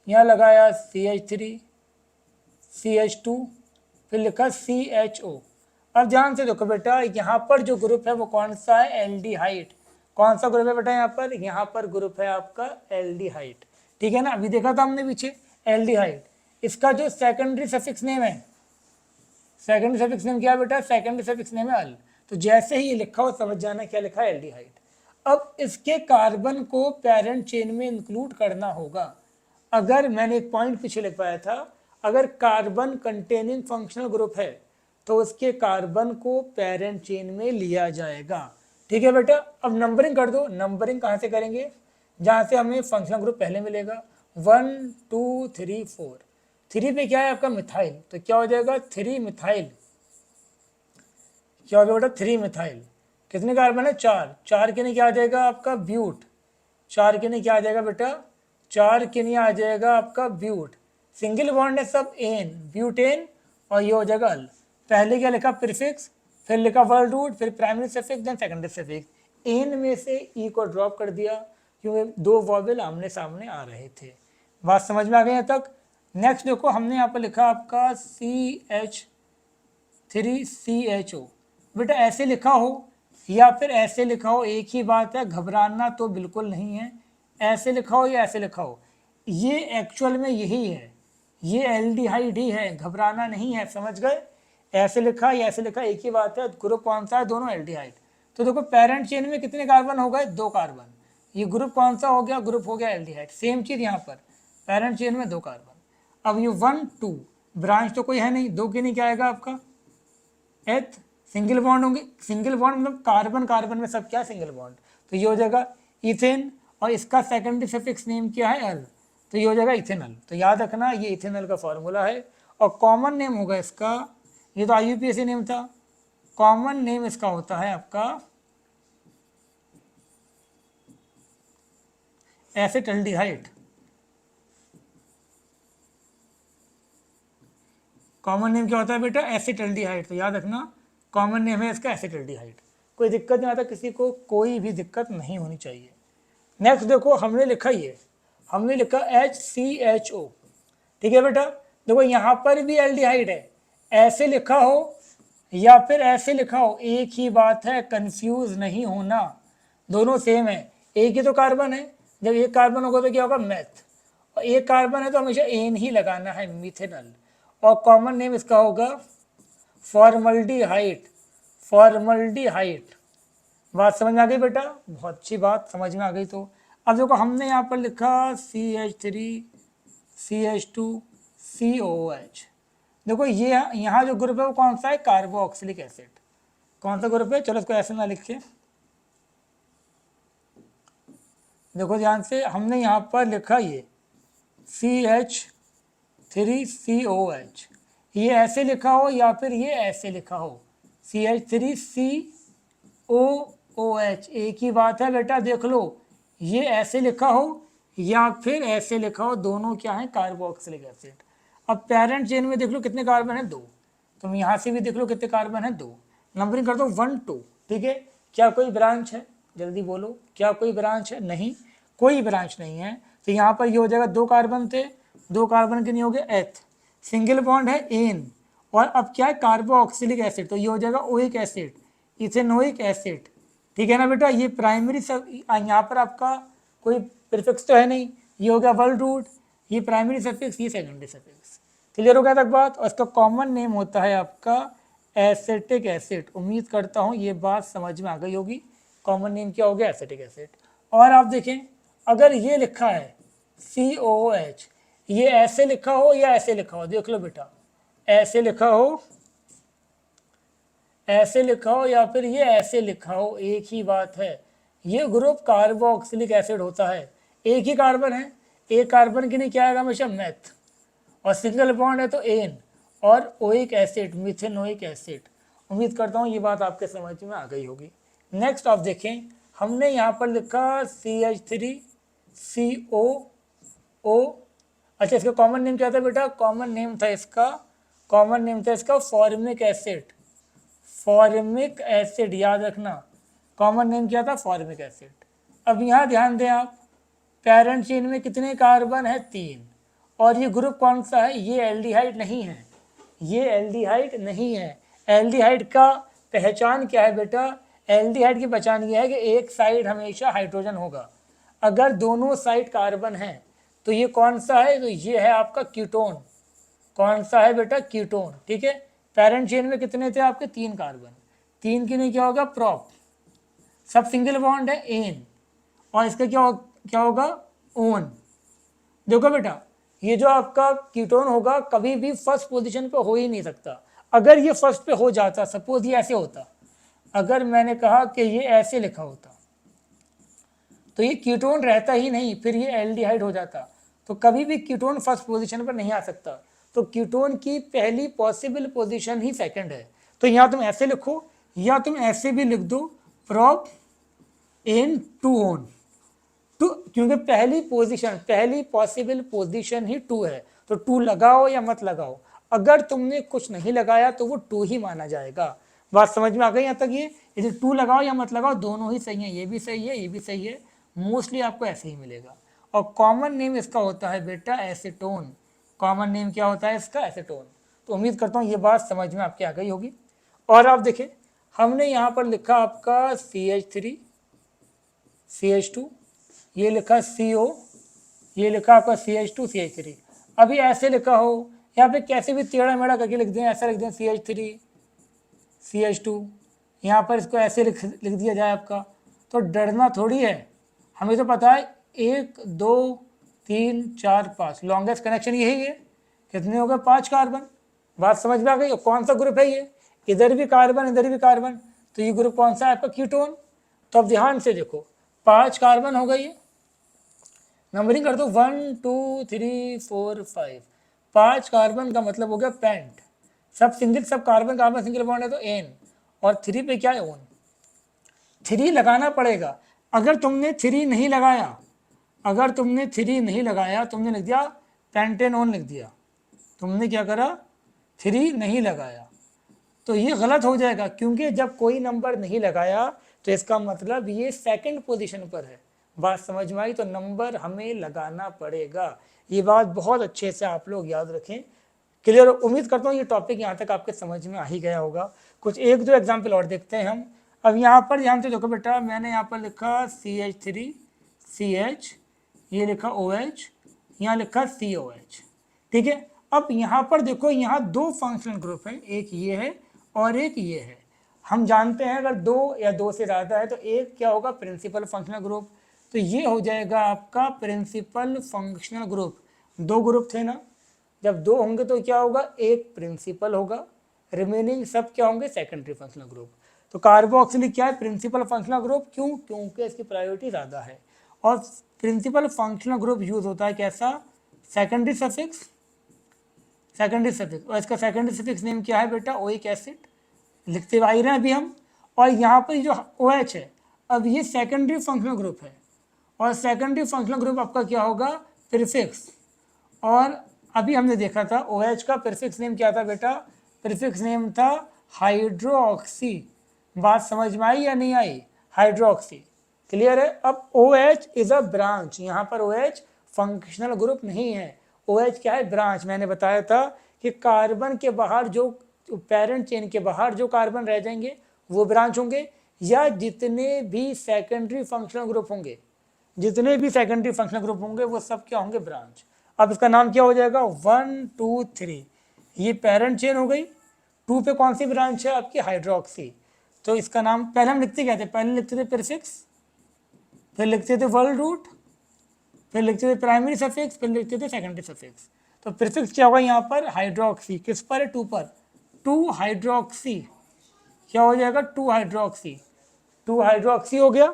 यहाँ लगाया CH3CH2, फिर लिखा CHO। अब ध्यान से देखो बेटा, यहाँ पर जो ग्रुप है वो कौन सा है, एल्डिहाइड। कौन सा ग्रुप है बेटा, यहाँ पर ग्रुप है आपका एल्डिहाइड। ठीक है ना, अभी देखा था हमने पीछे एल्डिहाइड। इसका जो सेकेंडरी सफिक्स नेम है, सेकेंडरी सफिक्स नेम क्या है बेटा, सेकेंडरी सफिक्स नेम है अल। तो जैसे ही ये लिखा हो समझ जाना क्या लिखा है, एल्डिहाइड। अब इसके कार्बन को पेरेंट चेन में इंक्लूड करना होगा। अगर मैंने एक पॉइंट पीछे लिख पाया था, अगर कार्बन कंटेनिंग फंक्शनल ग्रुप है तो उसके कार्बन को पेरेंट चेन में लिया जाएगा। ठीक है बेटा। अब नंबरिंग कर दो। नंबरिंग कहाँ से करेंगे, जहाँ से हमें फंक्शनल ग्रुप पहले मिलेगा, 1 2 3 4। 3 पे क्या है आपका मिथाइल, तो क्या हो जाएगा 3 मिथाइल। क्या हो गया बेटा 3 मिथाइल। कितने कार्बन है, 4। 4 के लिए क्या आ जाएगा आपका ब्यूट। 4 के लिए क्या आ जाएगा बेटा, 4 के लिए आ जाएगा आपका ब्यूट। सिंगल बॉन्ड है सब एन, ब्यूटेन। और ये हो जाएगा अल। पहले क्या लिखा प्रीफिक्स, फिर लिखा वर्ड रूट, फिर primary suffix, then secondary suffix. N में से ई को ड्रॉप कर दिया क्योंकि 2 वॉवेल आमने सामने आ रहे थे। बात समझ में आ गई यहाँ तक। नेक्स्ट देखो, हमने यहाँ पर लिखा आपका CH3CHO। बेटा ऐसे लिखा हो या फिर ऐसे लिखा हो एक ही बात है, घबराना तो बिल्कुल नहीं है। ऐसे लिखा हो या ऐसे लिखा हो, ये एक्चुअल में यही है, ये एल्डिहाइड ही है, घबराना नहीं है। समझ गए। ऐसे लिखा या ऐसे लिखा एक ही बात है, ग्रुप कौन सा है, दोनों एल्डिहाइड। तो देखो पेरेंट चेन में कितने कार्बन हो गए, 2 कार्बन। ये ग्रुप कौन सा हो गया, ग्रुप हो गया एल्डिहाइड। सेम चीज यहाँ पर पेरेंट चेन में 2 कार्बन। अब ये 1 2 ब्रांच तो कोई है नहीं, 2 के नहीं क्या आएगा आपका एथ, सिंगल बॉन्ड होंगे। सिंगल बॉन्ड मतलब कार्बन कार्बन में सब क्या सिंगल बॉन्ड, तो ये हो जाएगा इथेन। और इसका सेकेंडरी सफिक्स नेम क्या है, अल, तो ये हो जाएगा इथेनल। तो याद रखना ये इथेनल का फॉर्मूला है। और कॉमन नेम होगा इसका, ये तो IUPAC नेम था, कॉमन नेम इसका होता है आपका एसिटल्डिहाइड। कॉमन नेम क्या होता है बेटा, एसिटल्डिहाइड। तो याद रखना कॉमन नेम है इसका एसिटल्डिहाइड। कोई दिक्कत नहीं आता किसी को, कोई भी दिक्कत नहीं होनी चाहिए। नेक्स्ट देखो, हमने लिखा ये, हमने लिखा HCHO। ठीक है बेटा। देखो यहाँ पर भी एल्डिहाइड है, ऐसे लिखा हो या फिर ऐसे लिखा हो एक ही बात है, कंफ्यूज नहीं होना, दोनों सेम है। एक ही तो कार्बन है, जब एक कार्बन होगा तो क्या होगा मेथ, और एक कार्बन है तो हमेशा एन ही लगाना है, मिथेनल। और कॉमन नेम इसका होगा फॉर्मल्डिहाइड। फॉर्मल्डिहाइड। बात समझ में आ गई बेटा, बहुत अच्छी बात, समझ में आ गई। तो अब देखो हमने यहाँ पर लिखा CH3CH2COOH। देखो ये यहाँ जो ग्रुप है वो कौन सा है, कार्बोक्सिलिक एसिड। कौन सा ग्रुप है, चलो इसको ऐसे ना लिखे। देखो ध्यान से, हमने यहाँ पर लिखा ये CH3COH, ये ऐसे लिखा हो या फिर ये ऐसे लिखा हो, CH3COOH, एक ही बात है बेटा। देख लो ये ऐसे लिखा हो या फिर ऐसे लिखा हो दोनों क्या है कार्बोक्सिलिक एसिड। अब पेरेंट चेन में देख लो कितने कार्बन है 2, तुम यहाँ से भी देख लो कितने कार्बन है 2, नंबरिंग कर दो 1 2, ठीक है। क्या कोई ब्रांच है, जल्दी बोलो, क्या कोई ब्रांच है, नहीं कोई ब्रांच नहीं है। तो यहाँ पर ये हो जाएगा 2 कार्बन थे, 2 कार्बन के नहीं हो गए एथ, सिंगल बॉन्ड है एन, और अब क्या है कार्बोक्सिलिक एसिड, तो ये हो जाएगा ओइक एसिड, इथेनोइक एसिड, ठीक है ना बेटा। ये प्राइमरी सब यहाँ पर आपका कोई प्रीफिक्स तो है नहीं, ये हो गया वर्ड रूट, ये प्राइमरी सफिक्स, ये सेकेंडरी सफिक्स, क्लियर हो गया तक बात। और इसका कॉमन नेम होता है आपका एसिटिक एसिड। उम्मीद करता हूँ ये बात समझ में आ गई होगी, कॉमन नेम क्या हो गया एसिटिक एसिड। और आप देखें अगर ये लिखा है COOH, ये ऐसे लिखा हो या ऐसे लिखा हो, देख लो बेटा, ऐसे लिखा हो, ऐसे लिखा हो या फिर ये ऐसे लिखा हो, एक ही बात है। ये ग्रुप कार्बोक्सिलिक एसिड होता है, एक ही कार्बन है, एक कार्बन के लिए क्या आएगा हमेशा मेथ, और सिंगल बॉन्ड है तो एन, और ओइक एसिड मिथेनोइक एसिड। उम्मीद करता हूँ ये बात आपके समझ में आ गई होगी। नेक्स्ट आप देखें, हमने यहाँ पर लिखा CH3COO, अच्छा इसका कॉमन नेम क्या था बेटा, कॉमन नेम था इसका फॉर्मिक एसिड, फॉर्मिक एसिड याद रखना, कॉमन नेम क्या था फॉर्मिक एसिड। अब यहाँ ध्यान दें आप, पेरेंट चेन में कितने कार्बन है 3, और ये ग्रुप कौन सा है, ये एल्डिहाइड नहीं है, ये एल्डिहाइड नहीं है। एल्डिहाइड का पहचान क्या है बेटा, एल्डिहाइड की पहचान ये है कि एक साइड हमेशा हाइड्रोजन होगा, अगर दोनों साइड कार्बन है तो ये कौन सा है, तो ये है आपका कीटोन। कौन सा है बेटा, कीटोन, ठीक है। पेरेंट चेन में कितने थे आपके 3 कार्बन, 3 के लिए क्या होगा प्रॉप, सब सिंगल बॉन्ड है एन, और इसका क्या होगा ओन। देखो बेटा ये जो आपका कीटोन होगा कभी भी फर्स्ट पोजीशन पे हो ही नहीं सकता। अगर ये फर्स्ट पे हो जाता, सपोज ये ऐसे होता, अगर मैंने कहा कि ये ऐसे लिखा होता तो ये कीटोन रहता ही नहीं, फिर ये एल्डिहाइड हो जाता, तो कभी भी कीटोन फर्स्ट पोजीशन पर नहीं आ सकता। तो कीटोन की पहली पॉसिबल पोजीशन ही सेकंड है। तो यहाँ तुम ऐसे लिखो या तुम ऐसे भी लिख दो prop N two one, two, क्योंकि पहली पॉसिबल पोजीशन ही 2 है, तो 2 लगाओ या मत लगाओ, अगर तुमने कुछ नहीं लगाया तो वो 2 ही माना जाएगा। बात समझ में आ गई यहाँ तक, ये 2 लगाओ या मत लगाओ दोनों ही सही है, ये भी सही है ये भी सही है, मोस्टली आपको ऐसे ही मिलेगा। और कॉमन नेम इसका होता है बेटा एसीटोन, कॉमन नेम क्या होता है इसका एसीटोन। तो उम्मीद करता हूँ ये बात समझ में आपके आ गई होगी। और आप देखें हमने यहाँ पर लिखा आपका CH3 CH2, ये लिखा CO, ये लिखा आपका CH2 CH3। अभी ऐसे लिखा हो यहाँ पे कैसे भी टेढ़ा मेढ़ा करके लिख दें, ऐसा लिख दें CH3 CH2, यहाँ पर इसको ऐसे लिख दिया जाए आपका, तो डरना थोड़ी है, हमें तो पता है 1 2 3 4 5 लॉन्गेस्ट कनेक्शन यही है, कितने हो गए 5 कार्बन। बात समझ में आ गई। कौन सा ग्रुप है ये, इधर भी कार्बन इधर भी कार्बन, तो ये ग्रुप कौन सा है आपका कीटोन। तो अब ध्यान से देखो 5 कार्बन हो गई है, नंबरिंग कर दो 1 2 3 4 5, 5 कार्बन का मतलब हो गया पेंट, सब कार्बन सिंगल बॉन्ड है तो एन, और 3 पे क्या है ओन, 3 लगाना पड़ेगा। अगर तुमने 3 नहीं लगाया, तुमने लिख दिया पेंटेनोन लिख दिया, तुमने क्या करा 3 नहीं लगाया, तो ये गलत हो जाएगा, क्योंकि जब कोई नंबर नहीं लगाया तो इसका मतलब ये सेकंड पोजीशन पर है। बात समझ में आई, तो नंबर हमें लगाना पड़ेगा। ये बात बहुत अच्छे से आप लोग याद रखें, क्लियर। उम्मीद करता हूँ ये टॉपिक यहाँ तक आपके समझ में आ ही गया होगा। कुछ 1 2 एग्जाम्पल और देखते हैं हम। अब यहाँ पर ध्यान से देखो बेटा, मैंने यहाँ पर लिखा CH3 CH, ये लिखा OH, यहाँ लिखा COH, ठीक है। अब यहाँ पर देखो, यहाँ 2 फंक्शनल ग्रुप हैं, एक ये है और एक ये है। हम जानते हैं अगर 2 या 2 से ज़्यादा है तो एक क्या होगा प्रिंसिपल फंक्शनल ग्रुप, तो ये हो जाएगा आपका प्रिंसिपल फंक्शनल ग्रुप। 2 ग्रुप थे ना, जब 2 होंगे तो क्या होगा, एक प्रिंसिपल होगा, रिमेनिंग सब क्या होंगे सेकेंडरी फंक्शनल ग्रुप। तो कार्बोक्सिलिक क्या है प्रिंसिपल फंक्शनल ग्रुप, क्यों, क्योंकि इसकी प्रायोरिटी ज़्यादा है। और प्रिंसिपल फंक्शनल ग्रुप यूज होता है कैसा, सेकेंडरी सफिक्स, और इसका सेकेंडरी सफिक्स नेम क्या है बेटा ओइक एसिड, लिखते आ रहे हैं अभी हम। और यहाँ पर जो OH है, अब ये सेकेंडरी फंक्शनल ग्रुप है, और सेकेंडरी फंक्शनल ग्रुप आपका क्या होगा, प्रीफिक्स। और अभी हमने देखा था OH का प्रीफिक्स नेम क्या था बेटा, प्रीफिक्स नेम था हाइड्रोक्सी। बात समझ में आई या नहीं आई, हाइड्रोक्सी, क्लियर है। अब OH इज अ ब्रांच, यहाँ पर OH फंक्शनल ग्रुप नहीं है, OH क्या है, ब्रांच। मैंने बताया था कि कार्बन के बाहर जो पेरेंट चेन के बाहर जो कार्बन रह जाएंगे वो ब्रांच होंगे, या जितने भी सेकेंडरी फंक्शनल ग्रुप होंगे, जितने भी सेकेंडरी फंक्शनल ग्रुप होंगे वो सब क्या होंगे, ब्रांच। अब इसका नाम क्या हो जाएगा, 1 2 3, ये पेरेंट चेन हो गई। 2 पे कौन सी ब्रांच है आपकी, हाइड्रोक्सी। तो इसका नाम पहले हम लिखते क्या थे, पहले लिखते थे प्रीफिक्स, फिर लिखते थे वर्ल्ड रूट, फिर लिखते थे प्राइमरी सफिक्स, फिर लिखते थे सेकेंडरी सफिक्स। तो प्रीफिक्स क्या होगा यहाँ पर, हाइड्रोक्सी, किस पर है, 2 पर, 2 हाइड्रोक्सी, क्या हो जाएगा, 2 हाइड्रोक्सी, 2 हाइड्रोक्सी हो गया।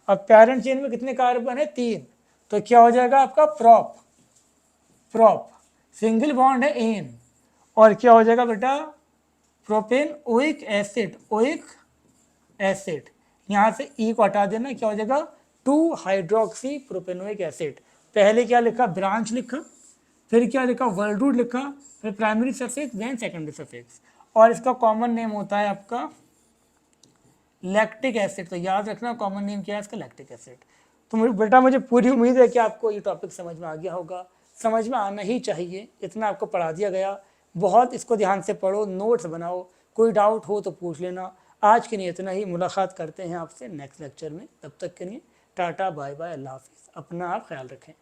अब पेरेंट चेन में कितने कार्बन है, 3, तो क्या हो जाएगा आपका प्रोप, प्रोप, सिंगल बॉन्ड है एन, और क्या हो जाएगा बेटा, propane oic acid, oic acid, यहाँ से ई को हटा देना, क्या हो जाएगा 2 हाइड्रोक्सी प्रोपेनोइक एसिड। पहले क्या लिखा, ब्रांच लिखा, फिर क्या लिखा, वर्ल्ड रूट लिखा, फिर primary suffix, then secondary suffix, और इसका कॉमन नेम होता है आपका लैक्टिक एसिड। तो याद रखना कॉमन नेम क्या है इसका, लैक्टिक एसिड। तो बेटा मुझे पूरी उम्मीद है कि आपको ये टॉपिक समझ में आ गया होगा, समझ में आना ही चाहिए, इतना आपको पढ़ा दिया गया। बहुत इसको ध्यान से पढ़ो, नोट्स बनाओ, कोई डाउट हो तो पूछ लेना। आज के लिए इतना ही, मुलाकात करते हैं आपसे नेक्स्ट लेक्चर में, तब तक के लिए टाटा बाय बाय, अल्लाह हाफिज़, अपना आप ख्याल रखें।